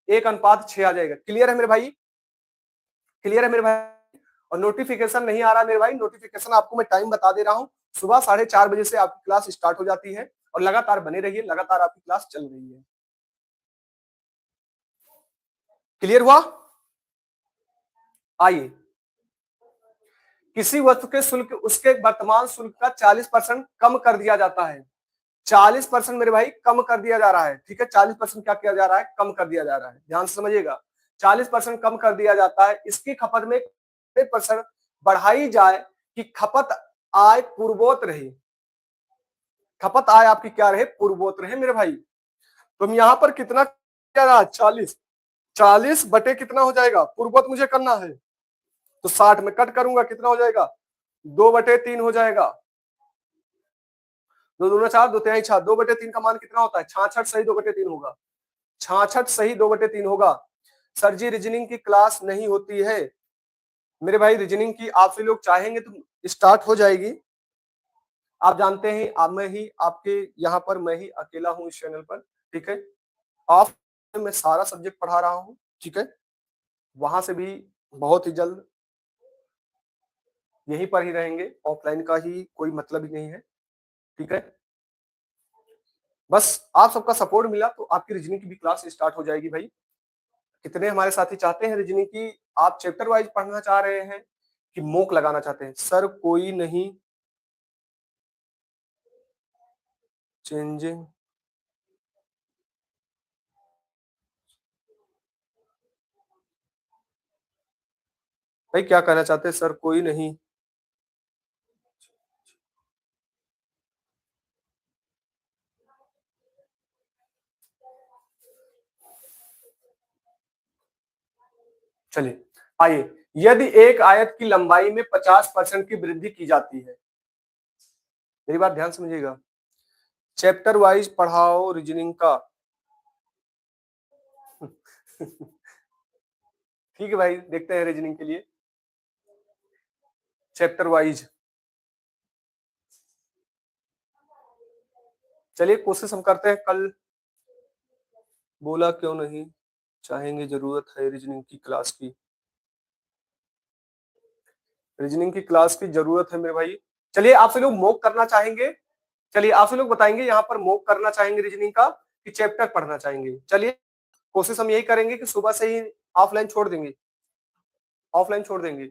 S1: 1:6 आ जाएगा। क्लियर है मेरे भाई, क्लियर है मेरे भाई। और नोटिफिकेशन नहीं आ रहा मेरे भाई, नोटिफिकेशन आपको मैं टाइम बता दे रहा हूँ, सुबह 4:30 से आपकी क्लास स्टार्ट हो जाती है और लगातार बने रहिए, लगातार आपकी क्लास चल रही है। क्लियर हुआ। आइए, किसी वस्तु के शुल्क उसके वर्तमान शुल्क का 40% कम कर दिया जाता है। 40% मेरे भाई कम कर दिया जा रहा है, ठीक है। 40% क्या किया जा रहा है, कम कर दिया जा रहा है, ध्यान से समझिएगा। 40% कम कर दिया जाता है, इसकी खपत में % बढ़ाई जाए कि खपत आय पूर्वोत्तर रहे। खपत आय आपकी क्या रहे, पूर्वोत्तर रहे मेरे भाई। तो हम यहाँ पर कितना क्या रहा, 40 कितना हो जाएगा, पूर्वोत्तर मुझे करना है, तो 60 में कट करूंगा, कितना हो जाएगा, 2/3 हो जाएगा। 2 दूना 4, 2 तिहाई 6, 2/3 का मान कितना होता है, 66 सही 2/3 होगा। 66 सही 2/3 होगा। सर जी रीजनिंग की क्लास नहीं होती है मेरे भाई, रीजनिंग की आपसे लोग चाहेंगे तो स्टार्ट हो जाएगी। आप जानते हैं अब मैं ही आपके यहाँ पर, मैं ही अकेला हूँ इस चैनल पर, ठीक है। ऑफ मैं सारा सब्जेक्ट पढ़ा रहा हूँ, ठीक है। वहां से भी बहुत ही जल्द यहीं पर ही रहेंगे, ऑफलाइन का ही कोई मतलब ही नहीं है, ठीक है। बस आप सबका सपोर्ट मिला तो आपकी रीजनिंग की भी क्लास स्टार्ट हो जाएगी भाई। कितने हमारे साथी चाहते हैं रीजनिंग की, आप चैप्टर वाइज पढ़ना चाह रहे हैं कि मोक लगाना चाहते हैं, सर कोई नहीं चेंजिंग। भाई क्या कहना चाहते हैं, सर कोई नहीं। चलिए आइए, यदि एक आयत की लंबाई में 50% की वृद्धि की जाती है, मेरी बात ध्यान समझिएगा, चैप्टर वाइज पढ़ाओ रीजनिंग का। ठीक है भाई, देखते हैं रीजनिंग के लिए चैप्टर वाइज। चलिए कोशिश हम करते हैं, कल बोला क्यों नहीं चाहेंगे, जरूरत है रीजनिंग की क्लास की, रीजनिंग की क्लास की जरूरत है मेरे भाई। चलिए आपसे लोग मॉक करना चाहेंगे, चलिए आपसे लोग बताएंगे यहाँ पर मॉक करना चाहेंगे रीजनिंग का कि चैप्टर पढ़ना चाहेंगे। चलिए कोशिश हम यही करेंगे कि सुबह से ही ऑफलाइन छोड़ देंगे, ऑफलाइन छोड़ देंगे।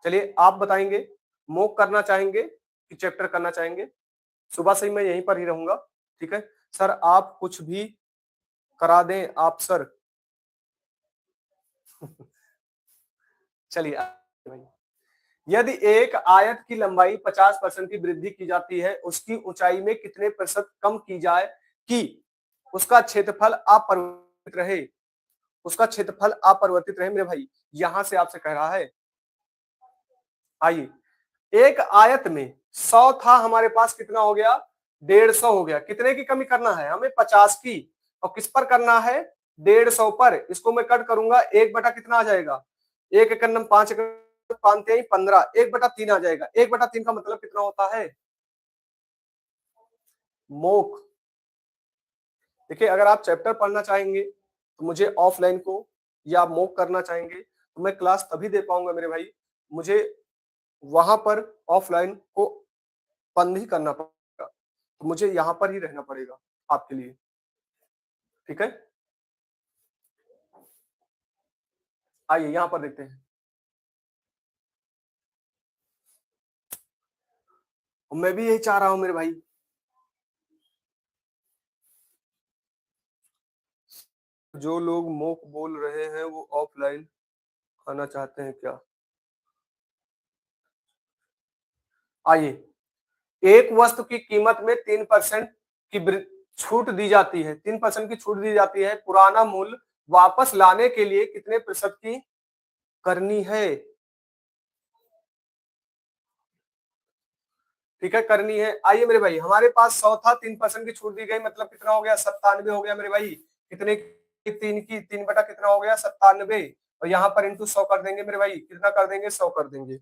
S1: चलिए आप बताएंगे मॉक करना चाहेंगे कि चैप्टर करना चाहेंगे, सुबह से ही मैं यहीं पर ही रहूंगा, ठीक है। सर आप कुछ भी करा दें आप सर। चलिए यदि एक आयत की लंबाई 50% की वृद्धि की जाती है, उसकी ऊंचाई में कितने प्रतिशत कम की जाए कि उसका क्षेत्रफल अपरिवर्तित रहे, उसका क्षेत्रफल अपरिवर्तित रहे मेरे भाई। यहां से आपसे कह रहा है, आइए, एक आयत में 100 था, हमारे पास कितना हो गया, 150 हो गया। कितने की कमी करना है हमें, 50 की, और किस पर करना है, 150 पर। इसको मैं कट करूंगा, 1 बटा कितना आ जाएगा, 1 × 5 5 15, 1/3 आ जाएगा। 1/3 का मतलब कितना होता है, मोक। देखिए अगर आप चैप्टर पढ़ना चाहेंगे तो मुझे ऑफलाइन को, या मोक करना चाहेंगे तो मैं क्लास तभी दे पाऊंगा मेरे भाई, मुझे वहां पर ऑफलाइन को बंद ही करना पड़ेगा, तो मुझे यहाँ पर ही रहना पड़ेगा आपके लिए, ठीक है। आइए यहाँ पर देखते हैं, मैं भी यही चाह रहा हूं मेरे भाई। जो लोग मोक बोल रहे हैं वो ऑफलाइन आना चाहते हैं क्या। आइए, एक वस्तु की कीमत में 3% की छूट दी जाती है, 3% की छूट दी जाती है, पुराना मूल्य वापस लाने के लिए कितने प्रतिशत की करनी है। ठीक है, करनी है। आइए मेरे भाई, हमारे पास 100 था, 3% की छूट दी गई, मतलब कितना हो गया, 97 हो गया मेरे भाई। कितने की, 3 की, 3 बटा कितना हो गया, 97। और यहाँ पर इंटू 100 कर देंगे मेरे भाई, कितना कर देंगे, 100 कर देंगे।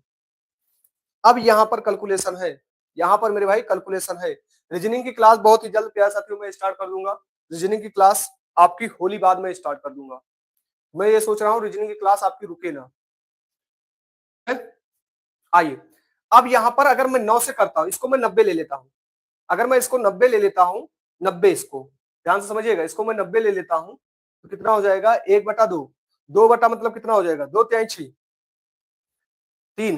S1: अब यहाँ पर कैलकुलेशन है, यहाँ पर मेरे भाई कैलकुलेशन है। रीजनिंग की क्लास बहुत ही जल्द प्यार साथियों मैं स्टार्ट कर दूंगा। रीजनिंग की क्लास आपकी होली बाद में स्टार्ट कर दूंगा। मैं ये सोच रहा हूँ रीजनिंग की क्लास आपकी रुके ना। आइए, अब यहाँ पर अगर मैं 9 से करता हूँ, इसको मैं 90 ले लेता हूँ। अगर मैं इसको 90 ले लेता हूँ, 90, इसको ध्यान से समझिएगा, इसको मैं 90 ले लेता हूँ तो कितना हो जाएगा, 1/2। 2 बटा मतलब कितना हो जाएगा, 2 तिहाई 6, 3,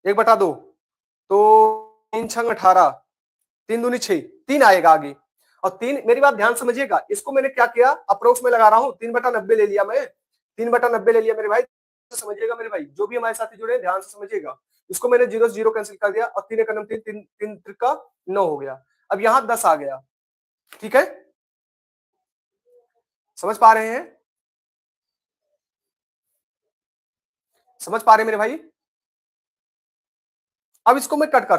S1: 1/2, तो 3 छंग 18, 3 दूनी 6, 3 आएगा आगे। और 3, मेरी बात ध्यान समझिएगा, इसको मैंने क्या किया, अप्रोक्स में लगा रहा हूँ, 3/90 ले लिया मैं, 3/90 ले लिया मेरे भाई। समझिएगा मेरे भाई, जो भी हमारे साथी जुड़े ध्यान से समझिएगा। इसको मैंने 0 से 0 कैंसिल कर दिया और 3 एकम 3, 3 3 त्रिका 9 हो गया। अब यहाँ 10 आ गया। ठीक है, समझ पा रहे हैं, समझ पा रहे हैं मेरे भाई। अब इसको मैं कट कर,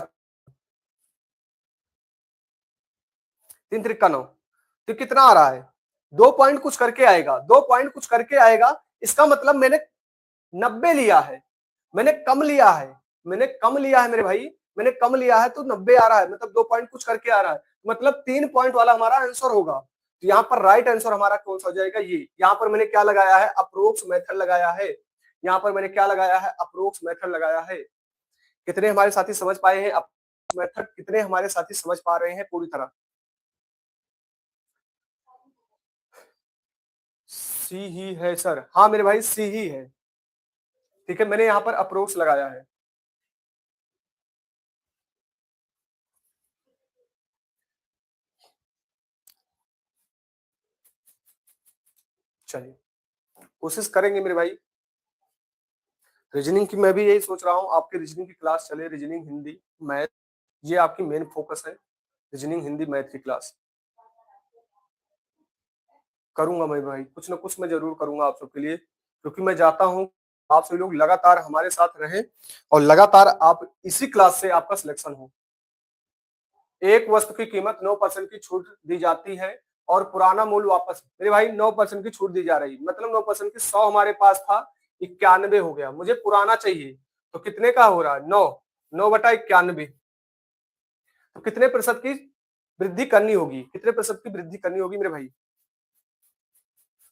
S1: 3 त्रिका 9, तो कितना आ रहा है, 2 पॉइंट कुछ करके आएगा, 2 पॉइंट कुछ करके आएगा। इसका मतलब मैंने 90 लिया है, मैंने कम लिया है, मैंने कम लिया है मेरे भाई, मैंने कम लिया है तो 90 आ रहा है, मतलब 2 पॉइंट कुछ करके आ रहा है, मतलब 3 पॉइंट वाला हमारा आंसर होगा। तो यहाँ पर राइट आंसर हमारा कौन सा हो जाएगा, ये। यहाँ पर मैंने क्या लगाया है, अप्रोक्स मेथड लगाया है। यहाँ पर मैंने क्या लगाया है, अप्रोक्स मेथड लगाया है। कितने हमारे साथी समझ पाए हैं अप्रोक्स मेथड, कितने हमारे साथी समझ पा रहे हैं पूरी तरह। सी ही है सर, हाँ मेरे भाई सी ही है। ठीक है, मैंने यहाँ पर अप्रोक्स लगाया है। चलिए कोशिश करेंगे मेरे भाई। रीजनिंग की मैं भी यही सोच रहा हूँ, आपकी रीजनिंग की क्लास चले, रीजनिंग हिंदी मैथ, ये आपकी मेन फोकस है, रीजनिंग हिंदी मैथ की क्लास। करूंगा मैं भाई, कुछ ना कुछ मैं जरूर करूंगा आप सबके लिए, क्योंकि मैं चाहता हूँ आप सभी लोग लगातार हमारे साथ रहें और लगातार आप इसी क्लास से आपका सिलेक्शन हो। एक वस्तु की कीमत 9% की छूट दी जाती है और पुराना मूल्य वापस, मेरे भाई 9% की छूट दी जा रही, मतलब 9% की 100 हमारे पास था, 91 हो गया, मुझे पुराना चाहिए, तो कितने का हो रहा है, 9, 9/91, तो कितने प्रतिशत की वृद्धि करनी होगी, कितने प्रतिशत की वृद्धि करनी होगी मेरे भाई,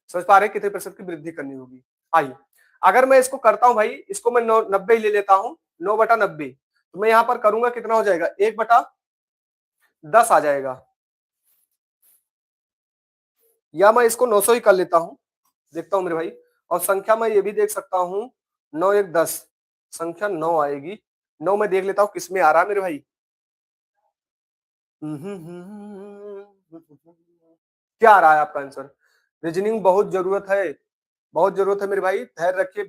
S1: समझ पा रहे हैं, कितने प्रतिशत की वृद्धि करनी होगी। आइए, अगर मैं इसको करता हूं भाई, इसको मैं 90 ले लेता हूं, 9/90, तो मैं यहां पर करूंगा कितना हो जाएगा, 1/10 आ जाएगा, या मैं इसको 900 ही कर लेता हूं, देखता हूं मेरे भाई। और संख्या मैं ये भी देख सकता हूं, 9 1 10, संख्या 9 आएगी, 9 मैं देख लेता हूं किसमें आ रहा है मेरे भाई। क्या आ रहा है आपका आंसर, रीजनिंग बहुत जरूरत है, बहुत जरूरत है मेरे भाई, धैर्य रखिए,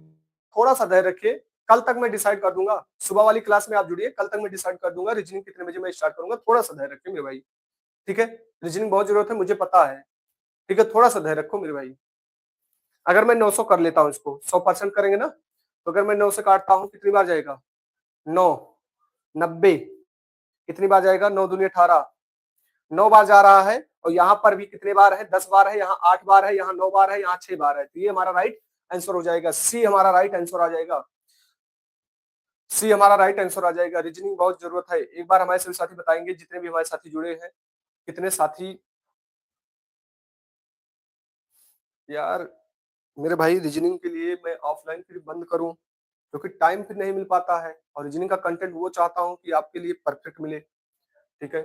S1: थोड़ा सा धैर्य रखिए, कल तक मैं डिसाइड कर दूंगा, सुबह वाली क्लास में आप जुड़िए, कल तक मैं डिसाइड कर दूंगा रीजनिंग कितने बजे मैं स्टार्ट करूंगा, थोड़ा सा धैर्य रखिए मेरे भाई। ठीक है, रीजनिंग बहुत जरूरत है, मुझे पता है। ठीक है, थोड़ा सा धैर्य रखो मेरे भाई। अगर मैं 900 कर लेता हूँ, इसको 100% करेंगे ना, तो अगर मैं 9 से काटता हूँ कितनी बार जाएगा, 9, 90, कितनी बार जाएगा, 9 दूनी 18, 9 बार जा रहा है। और यहाँ पर भी कितने बार है, 10 बार है, यहाँ 8 बार है, यहाँ 9 बार है, यहाँ 6 बार है, तो ये हमारा राइट आंसर हो जाएगा, सी हमारा राइट आंसर आ जाएगा, सी हमारा राइट आंसर आ जाएगा। रीजनिंग बहुत जरूरत है, एक बार हमारे सभी साथी बताएंगे, जितने भी हमारे साथी जुड़े हैं, कितने साथी, यार मेरे भाई रीजनिंग के लिए मैं ऑफलाइन फिर बंद करूं, क्योंकि टाइम फिर नहीं मिल पाता है, और रीजनिंग का कंटेंट वो चाहता हूं कि आपके लिए परफेक्ट मिले। ठीक है,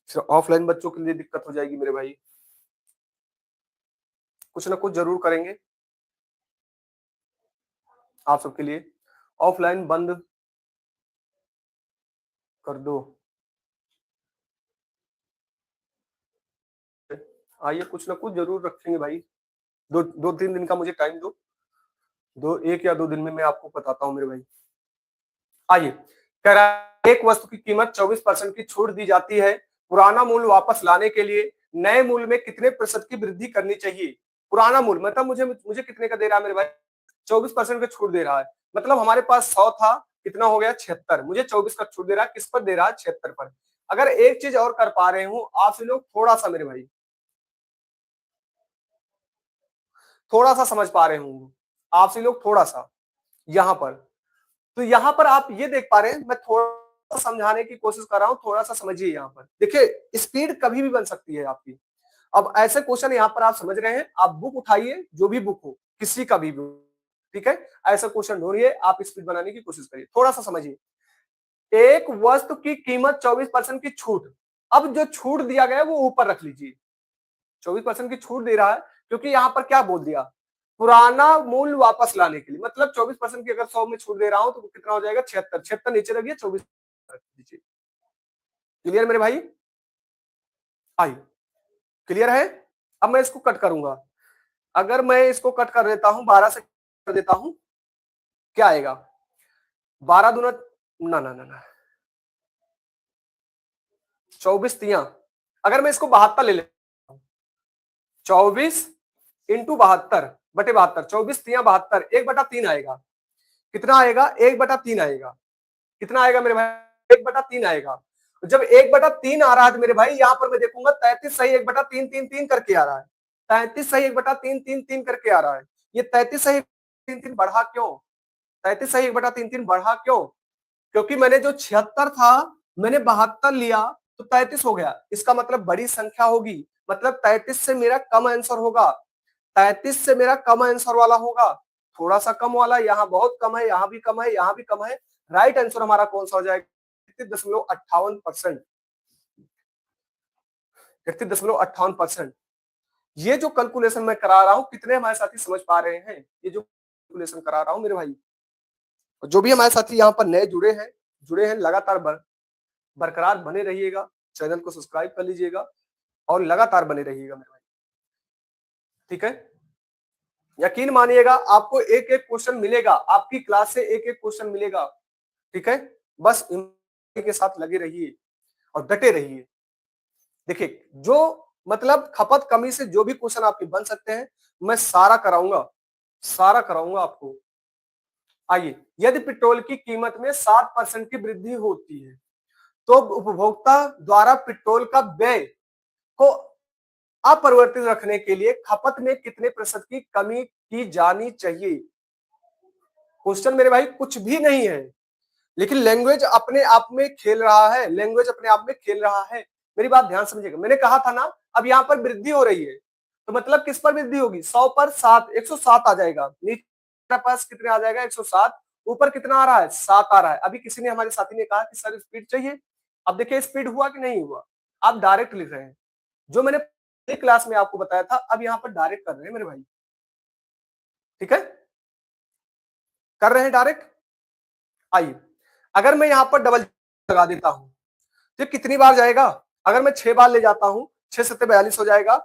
S1: फिर ऑफलाइन बच्चों के लिए दिक्कत हो जाएगी मेरे भाई, कुछ ना कुछ जरूर करेंगे आप सबके लिए, ऑफलाइन बंद कर दो। आइए, कुछ ना कुछ जरूर रखेंगे भाई, 2-3 दिन का मुझे टाइम दो, 1 या 2 दिन में मैं आपको बताता हूँ मेरे भाई। आइए, कह रहा है एक वस्तु की कीमत 24% की छूट दी जाती है, पुराना मूल्य वापस लाने के लिए नए मूल्य में कितने प्रतिशत की वृद्धि करनी चाहिए। पुराना मूल्य मतलब मुझे मुझे कितने का दे रहा है मेरे भाई, 24% का छूट दे रहा है, मतलब हमारे पास 100 था, कितना हो गया 76। मुझे 24 का छूट दे रहा है, किस पर दे रहा है 76 पर। अगर एक चीज और कर पा रहे हूं आपसे लोग, थोड़ा सा मेरे भाई थोड़ा सा समझ पा रहे होंगे आपसे लोग, थोड़ा सा यहां पर, तो यहां पर आप ये देख पा रहे हैं, मैं थोड़ा सा समझाने की कोशिश कर रहा हूं, थोड़ा सा समझिए। यहां पर देखिए स्पीड कभी भी बन सकती है आपकी। अब ऐसे क्वेश्चन यहाँ पर आप समझ रहे हैं, आप बुक उठाइए, जो भी बुक हो, किसी का भी बुक, ठीक है, ऐसा क्वेश्चन ढूंढिए, आप स्पीड बनाने की कोशिश करिए, थोड़ा सा समझिए। एक वस्तु की कीमत 24% की छूट। अब जो छूट दिया गया है वो ऊपर रख लीजिए, 24% की छूट दे रहा है, क्योंकि यहाँ पर क्या बोल दिया, पुराना मूल्य वापस लाने के लिए, मतलब 24% की अगर 100 में छूट दे रहा हूं तो कितना हो जाएगा 76, 76 नीचे रखिए, 24 रख दीजिए। क्लियर मेरे भाई? आई क्लियर है? अब मैं इसको कट करूंगा, अगर मैं इसको कट कर देता हूं, 12 से कर देता हूं, क्या आएगा, 12 दूना, ना ना ना ना, 24 तिया, अगर मैं इसको 72 ले लेता हूं, 24 × 72 बटे 72, 24 तिया 72, 1/3 आएगा, कितना आएगा 1/3 आएगा, कितना आएगा मेरे भाई 1/3 आएगा। जब 1/3 आ रहा है तो मेरे भाई यहाँ पर मैं देखूंगा 33 सही 1/3 3 3 करके आ रहा है, 33 सही 1/3 3 3 करके आ रहा है। ये 33 सही 3 3 बढ़ा क्यों, 33 सही 1/3 3 बढ़ा क्यों, क्योंकि मैंने जो 76 था मैंने 72 लिया तो 33 हो गया, इसका मतलब बड़ी संख्या होगी, मतलब 33 से मेरा कम आंसर होगा, 33 से मेरा कम आंसर वाला होगा, थोड़ा सा कम वाला, यहाँ बहुत कम है, यहाँ भी कम है, यहाँ भी कम है। राइट आंसर हमारा कौन सा हो जाएगा, 33.58%, 33.58%। ये जो कैलकुलेशन मैं करा रहा हूं, कितने हमारे साथी समझ पा रहे हैं, ये जो कैलकुलेशन करा रहा हूं मेरे भाई, जो भी हमारे साथी यहाँ पर नए जुड़े हैं लगातार बरकरार बने रहिएगा, चैनल को सब्सक्राइब कर लीजिएगा और लगातार बने रहिएगा मेरे भाई, ठीक है। यकीन मानिएगा आपको एक एक क्वेश्चन मिलेगा, आपकी क्लास से एक एक क्वेश्चन मिलेगा, ठीक है। बस ईमानदारी के साथ लगे रहिए और डटे रहिए। देखिए जो मतलब खपत कमी से जो भी क्वेश्चन आपके बन सकते हैं, मैं सारा कराऊंगा आपको। आइए, यदि पेट्रोल की कीमत में 7% की वृद्धि होती है तो उपभोक्ता द्वारा पेट्रोल का व्यय को अपरिवर्तित रखने के लिए खपत में कितने प्रतिशत की कमी की जानी चाहिए। क्वेश्चन मेरे भाई कुछ भी नहीं है, लेकिन लैंग्वेज अपने आप में खेल रहा है, लैंग्वेज अपने आप में खेल रहा है। मेरी बात ध्यान समझिएगा, मैंने कहा था ना, अब यहाँ पर वृद्धि हो रही है तो मतलब किस पर वृद्धि होगी, 100 पर 7, 107 आ जाएगा, नीचे पास कितने आ जाएगा 107, ऊपर कितना आ रहा है 7 आ रहा है। अभी किसी ने हमारे साथी ने कहा कि सर स्पीड चाहिए, अब देखिए स्पीड हुआ कि नहीं हुआ, आप डायरेक्ट लिख रहे हैं, जो मैंने पहली क्लास में आपको बताया था अब यहाँ पर डायरेक्ट कर रहे हैं मेरे भाई, ठीक है, कर रहे हैं डायरेक्ट। आइए, अगर मैं यहाँ पर डबल लगा देता हूं तो कितनी बार जाएगा, अगर मैं 6 बार ले जाता हूं, 6 7 42 हो जाएगा,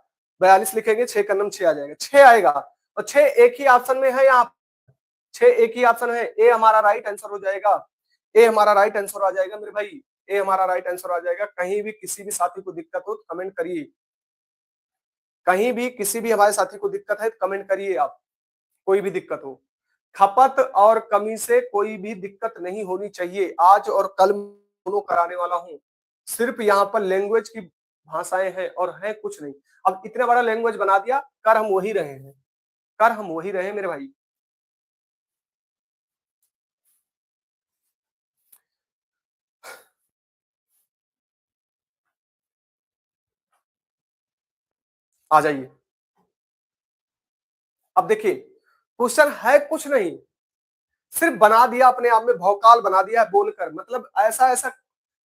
S1: 42 लिखेंगे, 6 का नम 6 आ जाएगा, 6 आएगा, और 6 एक ही ऑप्शन में है, यहाँ 6 एक ही ऑप्शन है, ए हमारा राइट आंसर हो जाएगा, ए हमारा राइट आंसर आ जाएगा मेरे भाई, ए हमारा राइट आंसर आ जाएगा। कहीं भी किसी भी साथी को दिक्कत हो तो कमेंट करिए, कहीं भी किसी भी हमारे साथी को दिक्कत है तो कमेंट करिए आप, कोई भी दिक्कत हो, खपत और कमी से कोई भी दिक्कत नहीं होनी चाहिए। आज और कल दोनों कराने वाला हूं, सिर्फ यहाँ पर लैंग्वेज की भाषाएं हैं और है कुछ नहीं। अब इतना बड़ा लैंग्वेज बना दिया, कर हम वही रहे हैं, कर हम वही रहे मेरे भाई। आ जाइए, अब देखिए क्वेश्चन है कुछ नहीं, सिर्फ बना दिया अपने आप में, भौकाल बना दिया है बोलकर, मतलब ऐसा ऐसा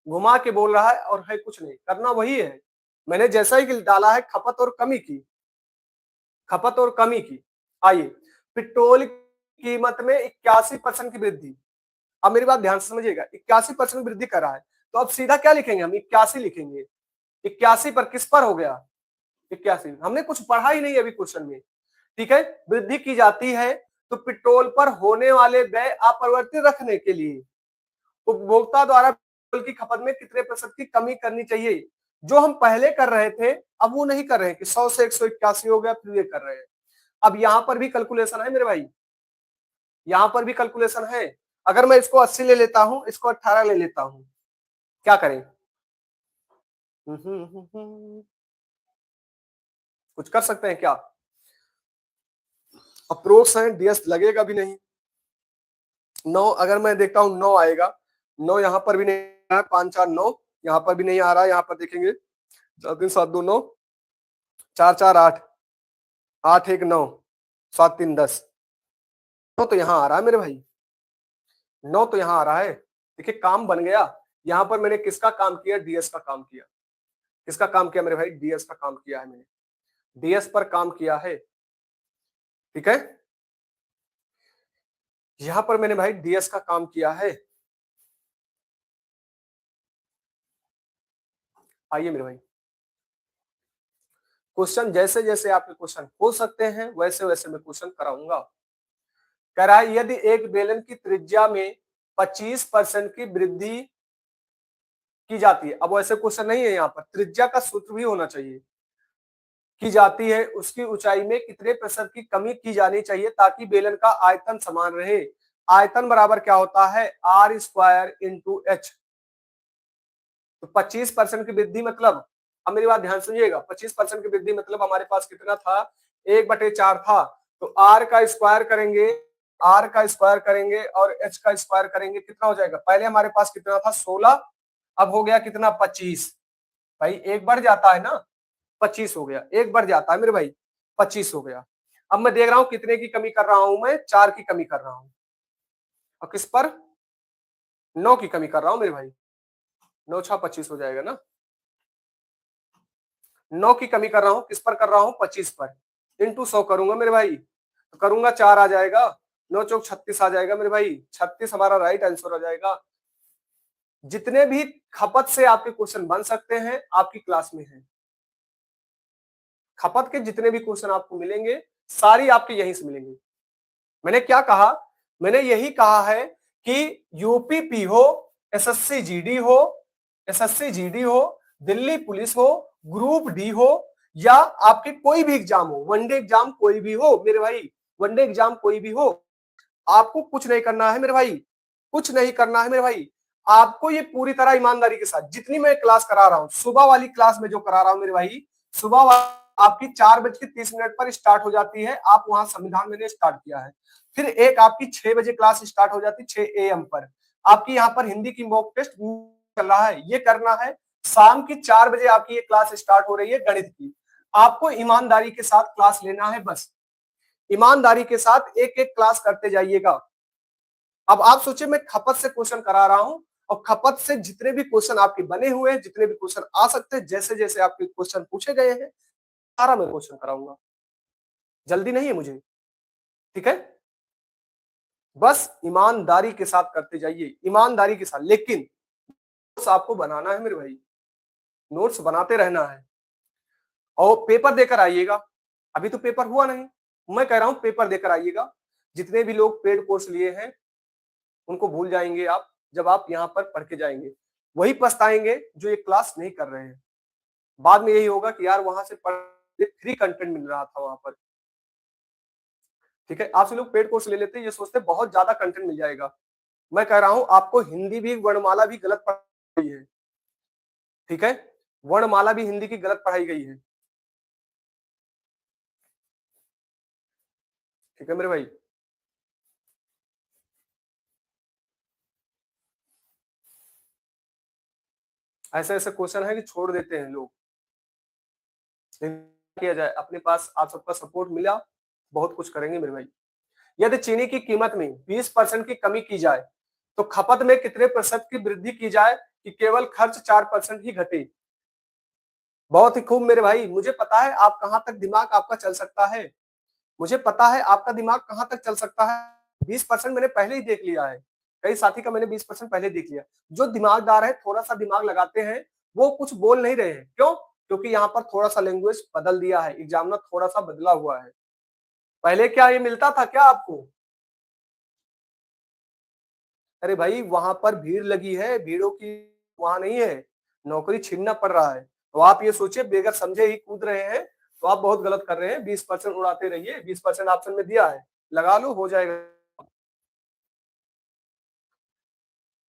S1: घुमा के बोल रहा है और है कुछ नहीं, करना वही है। मैंने जैसा ही डाला है खपत और कमी की, खपत और कमी की। आइए, पेट्रोल की कीमत में 81% की वृद्धि, अब मेरी बात ध्यान से समझिएगा, 81% वृद्धि कर रहा है, तो अब सीधा क्या लिखेंगे हम, 81 लिखेंगे, 81 पर किस पर हो गया 81, हमने कुछ पढ़ा ही नहीं अभी क्वेश्चन में, ठीक है। वृद्धि की जाती है तो पेट्रोल पर होने वाले व्यय अपरिवर्तित रखने के लिए उपभोक्ता द्वारा पेट्रोल की खपत में कितने प्रतिशत की कमी करनी चाहिए। जो हम पहले कर रहे थे अब वो नहीं कर रहे हैं कि 100 से 181 हो गया फिर ये कर रहे हैं। अब यहां पर भी कैलकुलेशन है मेरे भाई, यहां पर भी कैलकुलेशन है। अगर मैं इसको 80 ले लेता हूं, इसको 18 ले लेता हूं, क्या करें? कुछ कर सकते हैं क्या? अप्रोक्स है, डीएस लगेगा भी नहीं। 9 अगर मैं देखता हूं 9 आएगा, 9 यहाँ पर भी नहीं आ रहा, 5 4 9 यहाँ पर भी नहीं आ रहा है। यहाँ पर देखेंगे 4 3 7 2 9 4 4 8 8 1 9 7 3 10। 9 तो यहाँ आ रहा है मेरे भाई, 9 तो यहाँ आ रहा है। देखिए काम बन गया। यहाँ पर मैंने किसका काम किया? डीएस का काम किया। किसका काम किया मेरे भाई? डीएस का काम किया है मैंने, डीएस पर काम किया है। ठीक है, यहां पर मैंने भाई डीएस का काम किया है। आइए मेरे भाई, क्वेश्चन जैसे जैसे आपके क्वेश्चन हो सकते हैं वैसे वैसे मैं क्वेश्चन कराऊंगा। कह रहा है यदि एक बेलन की त्रिज्या में 25% की वृद्धि की जाती है, अब वैसे क्वेश्चन नहीं है, यहाँ पर त्रिज्या का सूत्र भी होना चाहिए, की जाती है, उसकी ऊंचाई में कितने प्रतिशत की कमी की जानी चाहिए ताकि बेलन का आयतन समान रहे। आयतन बराबर क्या होता है? R square into h. तो 25% की वृद्धि मतलब, अब मेरी बात ध्यान सुनिएगा, 25% की वृद्धि मतलब हमारे पास कितना था? 1/4 था। तो आर का स्क्वायर करेंगे, आर का स्क्वायर करेंगे और एच का स्क्वायर करेंगे, कितना हो जाएगा? पहले हमारे पास कितना था? 16, अब हो गया कितना? 25। भाई एक बढ़ जाता है ना, 25 हो गया, एक बढ़ जाता है मेरे भाई, 25 हो गया। अब मैं देख रहा हूं कितने की कमी कर रहा हूं मैं? 4 की कमी कर रहा हूं। और किस पर? 9 की कमी कर रहा हूं मेरे भाई। 9 6 25 हो जाएगा ना। 9 की कमी कर रहा हूं, किस पर कर रहा हूं? 25 पर। इंटू 100 करूंगा मेरे भाई, तो करूंगा 4 आ जाएगा, 9 चौक 36 आ जाएगा मेरे भाई, 36 हमारा राइट आंसर हो जाएगा। जितने भी खपत से आपके क्वेश्चन बन सकते हैं आपकी क्लास में है। खपत के जितने भी क्वेश्चन आपको मिलेंगे सारी आपके यहीं से मिलेंगे। मैंने क्या कहा? मैंने यही कहा है कि यूपीपी हो, एसएससी जीडी हो, एसएससी जीडी हो, दिल्ली पुलिस हो, ग्रुप डी हो, या आपके कोई भी एग्जाम हो, वनडे एग्जाम कोई भी हो मेरे भाई, वनडे एग्जाम कोई भी हो, आपको कुछ नहीं करना है मेरे भाई, कुछ नहीं करना है मेरे भाई। आपको ये पूरी तरह ईमानदारी के साथ जितनी मैं क्लास करा रहा हूं, सुबह वाली क्लास में जो करा रहा हूं मेरे भाई, सुबह आपकी 4:30 पर स्टार्ट हो जाती है, आप वहां संविधान मैंने स्टार्ट किया है। फिर एक आपकी 6 बजे क्लास स्टार्ट हो जाती है, 6 AM पर। आपकी यहाँ पर हिंदी की मॉक टेस्ट चल रहा है, ये करना है। शाम की 4 बजे आपकी ये क्लास स्टार्ट हो रही है गणित की। आपको ईमानदारी के साथ क्लास लेना है, बस ईमानदारी के साथ एक एक क्लास करते जाइएगा। अब आप सोचिए मैं खपत से क्वेश्चन करा रहा हूं, और खपत से जितने भी क्वेश्चन आपके बने हुए हैं, जितने भी क्वेश्चन आ सकते हैं, जैसे जैसे आपके क्वेश्चन पूछे गए हैं, सारा मैं क्वेश्चन कराऊंगा। जल्दी नहीं है मुझे, ठीक है? बस ईमानदारी के साथ करते जाइए, ईमानदारी के साथ। लेकिन नोट्स आपको बनाना है मेरे भाई, नोट्स बनाते रहना है, और पेपर देकर आइएगा। अभी तो पेपर हुआ नहीं, मैं कह रहा हूं पेपर देकर आइएगा। जितने भी लोग पेड कोर्स लिए हैं उनको भूल जाएंगे आप, जब आप यहाँ पर पढ़ के जाएंगे। वही पछताएंगे जो ये क्लास नहीं कर रहे हैं। बाद में यही होगा कि यार वहां से पढ़ फ्री कंटेंट मिल रहा था वहां पर। ठीक है, आपसे लोग पेड कोर्स ले लेते हैं, ये सोचते हैं बहुत ज्यादा कंटेंट मिल जाएगा। मैं कह रहा हूं आपको हिंदी भी, वर्णमाला भी गलत पढ़ाई है। ठीक है, वर्णमाला भी हिंदी की गलत पढ़ाई गई है। ठीक है मेरे भाई, ऐसे ऐसे क्वेश्चन है कि छोड़ देते हैं लोग। किया जाए, अपने पास आप सबका सपोर्ट मिला, बहुत कुछ करेंगे मेरे भाई। यदि चीनी की कीमत में 20% की कमी की जाए तो खपत में कितने प्रतिशत की वृद्धि की जाए कि केवल खर्च 4% ही घटे? बहुत ही खूब मेरे भाई, मुझे पता है आप कहां तक दिमाग आपका चल सकता है, मुझे पता है आपका दिमाग कहां तक चल सकता है। 20% मैंने पहले ही देख लिया है, कई साथी का मैंने 20% पहले देख लिया। जो दिमागदार है, थोड़ा सा दिमाग लगाते हैं, वो कुछ बोल नहीं रहे हैं। क्यों? क्योंकि यहाँ पर थोड़ा सा लैंग्वेज बदल दिया है, एग्जामिनर थोड़ा सा बदला हुआ है। पहले क्या ये मिलता था क्या आपको? अरे भाई वहां पर भीड़ लगी है, भीड़ों की वहां नहीं है, नौकरी छीनना पड़ रहा है। तो आप ये सोचिए बेगर समझे ही कूद रहे हैं, तो आप बहुत गलत कर रहे हैं। 20% उड़ाते रहिए, 20% ऑप्शन में दिया है, लगा लो, हो जाएगा।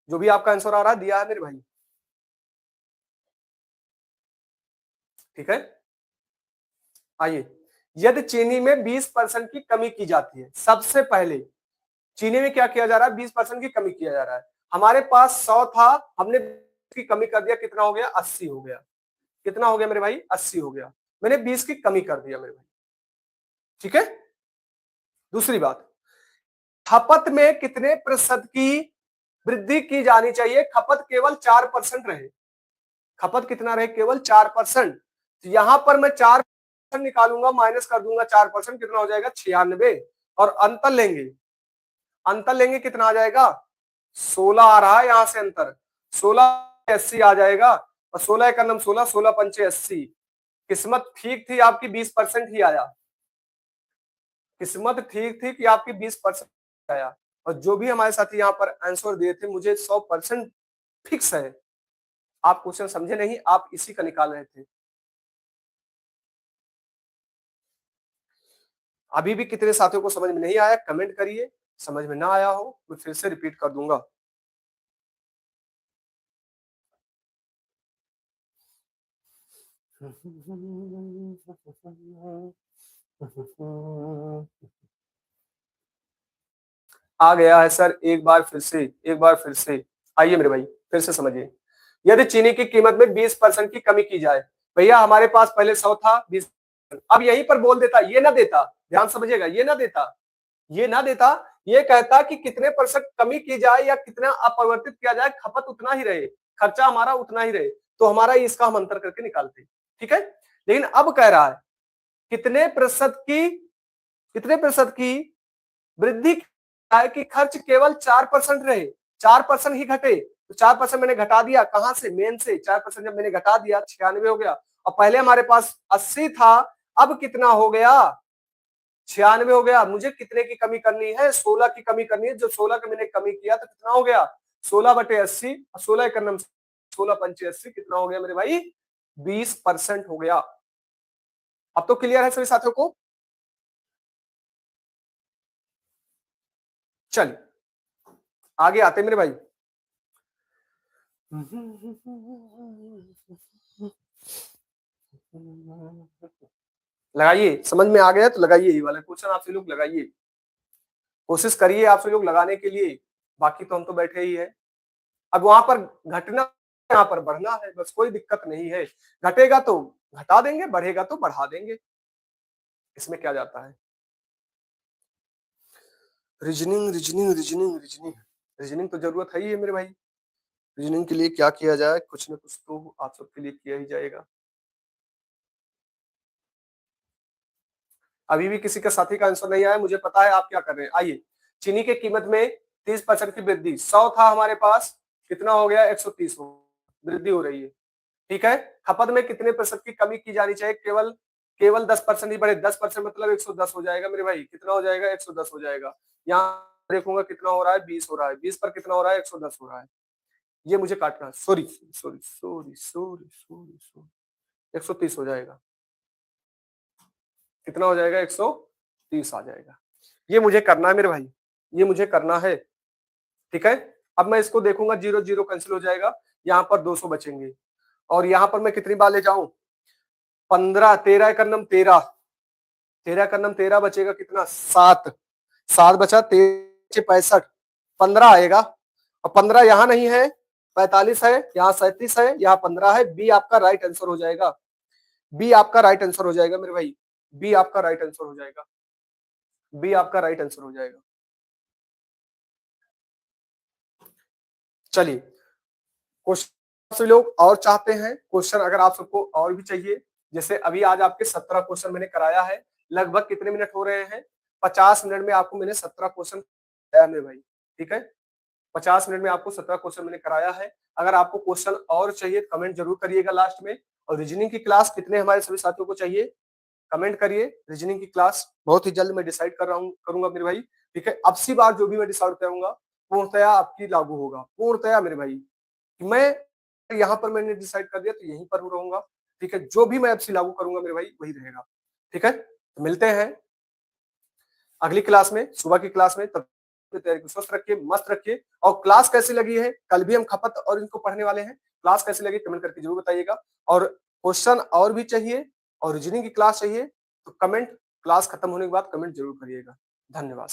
S1: जो भी आपका आंसर आ रहा है दिया है मेरे भाई, ठीक है। आइए, यदि चीनी में 20% की कमी की जाती है, सबसे पहले चीनी में क्या किया जा रहा है, 20% की कमी किया जा रहा है। हमारे पास 100 था, हमने की कमी कर दिया, कितना हो गया, 80 हो गया। कितना हो गया मेरे भाई, 80 हो गया। मैंने 20 की कमी कर दिया मेरे भाई, ठीक है। दूसरी बात, खपत में कितने प्रतिशत की वृद्धि की जानी चाहिए, खपत केवल 4% रहे। खपत कितना रहे, केवल 4%। तो यहां पर मैं 4% निकालूंगा, माइनस कर दूंगा 4%, कितना हो जाएगा, 96। और अंतर लेंगे, अंतर लेंगे कितना आ जाएगा, 16 आ रहा है यहां से अंतर, 16 80 आ जाएगा। और 16 का नम 16, 16 पंचे 80। किस्मत ठीक थी आपकी, 20% ही आया। किस्मत ठीक थी कि आपकी 20% आया। और जो भी हमारे साथी यहाँ पर आंसर दिए थे, मुझे 100% फिक्स है, आप क्वेश्चन समझे नहीं, आप इसी का निकाल रहे थे। अभी भी कितने साथियों को समझ में नहीं आया, कमेंट करिए। समझ में ना आया हो मैं फिर से रिपीट कर दूंगा। आ गया है सर, एक बार फिर से, एक बार फिर से आइए मेरे भाई, फिर से समझिए। यदि चीनी की कीमत में 20% की कमी की जाए, भैया हमारे पास पहले 100 था, 20, अब यहीं पर बोल देता, ये ना देता, ध्यान समझिएगा, ये ना देता, ये ना देता, ये कहता कि कितने परसेंट कमी की जाए या कितना अपरिवर्तित किया जाए, खपत उतना ही रहे, खर्चा हमारा उतना ही रहे, तो हमारा इसका हम अंतर करके निकालते, ठीक है। लेकिन अब कह रहा है कितने प्रतिशत की, कितने प्रतिशत की वृद्धि है कि खर्च केवल 4% रहे, 4% ही घटे। तो 4% मैंने घटा दिया, कहां से, मेन से 4% जब मैंने घटा दिया, 96 हो गया। और पहले हमारे पास 80 था, अब कितना हो गया, 96 हो गया। मुझे कितने की कमी करनी है, 16 की कमी करनी है। जो 16 की मैंने कमी किया तो कितना हो गया, 16/80, 16 का नम 16 पंचे 80, कितना हो गया मेरे भाई, 20% हो गया। अब तो क्लियर है सभी साथियों को। चलिए आगे आते मेरे भाई। लगाइए, समझ में आ गया तो लगाइए, ये वाला क्वेश्चन आपसे लोग लगाइए, कोशिश करिए आपसे लोग लगाने के लिए, बाकी तो हम तो बैठे ही है। अब वहां पर घटना, यहाँ पर बढ़ना है, बस कोई दिक्कत नहीं है। घटेगा तो घटा देंगे, बढ़ेगा तो बढ़ा देंगे, इसमें क्या जाता है। Reasoning reasoning reasoning reasoning reasoning तो जरूरत है ही है मेरे भाई। रीजनिंग के लिए क्या किया जाए, कुछ न कुछ तो आप सबके लिए किया ही जाएगा। अभी भी किसी का साथी का आंसर नहीं आया, मुझे पता है आप क्या कर रहे हैं। आइए, चीनी की कीमत में 30% की वृद्धि, 100 था हमारे पास, कितना हो गया, 130 हो, वृद्धि हो रही है, ठीक है। खपत में कितने प्रतिशत की कमी की जानी चाहिए, केवल केवल 10% ही बढ़े, 10% मतलब 110 हो जाएगा मेरे भाई, कितना हो जाएगा, 110 हो जाएगा। यहाँ देखूंगा कितना हो रहा है, 20 हो रहा है, 20 पर कितना हो रहा है, 110 हो रहा है। ये मुझे काटना है, sorry sorry sorry sorry sorry sorry, 130 हो जाएगा, कितना हो जाएगा, 130 आ जाएगा। ये मुझे करना है मेरे भाई, ये मुझे करना है, ठीक है। अब मैं इसको देखूंगा, 0 0 कैंसिल हो जाएगा, यहाँ पर 200 बचेंगे। और यहाँ पर मैं कितनी बार ले जाऊं, 15, 13 का नम 13, 13 का नम 13 बचेगा, कितना, 7, 7 बचा, 13 65, 15 आएगा। और 15 यहाँ नहीं है, 45 है, यहाँ 37 है, यहाँ 15 है। बी आपका राइट आंसर हो जाएगा, बी आपका राइट आंसर हो जाएगा मेरे भाई, बी आपका राइट आंसर हो जाएगा, बी आपका राइट आंसर हो जाएगा। चलिए, क्वेश्चन से लोग और चाहते हैं, क्वेश्चन अगर आप सबको और भी चाहिए, जैसे अभी आज आपके 17 क्वेश्चन मैंने कराया है, लगभग कितने मिनट हो रहे हैं, 50 मिनट में आपको मैंने 17 क्वेश्चन कराया मेरे भाई, ठीक है। 50 मिनट में आपको 17 क्वेश्चन मैंने कराया है। अगर आपको क्वेश्चन और चाहिए कमेंट जरूर करिएगा लास्ट में। और रीजनिंग की क्लास कितने हमारे सभी साथियों को चाहिए, कमेंट करिए। रीजनिंग की क्लास बहुत ही जल्द मैं डिसाइड कर रहा हूँ, करूंगा मेरे भाई, ठीक है। अब सी बार जो भी मैं डिसाइड करूंगा पूर्णतया आपकी लागू होगा, पूर्णतया मेरे भाई। मैं यहाँ पर मैंने डिसाइड कर दिया तो यहीं पर रहूंगा, ठीक है। जो भी मैं एफसी लागू करूंगा मेरे भाई वही रहेगा, ठीक है। तो मिलते हैं अगली क्लास में, सुबह की क्लास में, तब अपनी तैयारी को स्वस्थ रखिए, मस्त रखिए और क्लास कैसी लगी है, कल भी हम खपत और इनको पढ़ने वाले हैं। क्लास कैसी लगी कमेंट करके ज़रूर बताइएगा और क्वेश्चन और भी चाहिए और रीजनिंग की क्लास चाहिए तो कमेंट क्लास खत्म होने के बाद कमेंट ज़रूर करिएगा। धन्यवाद।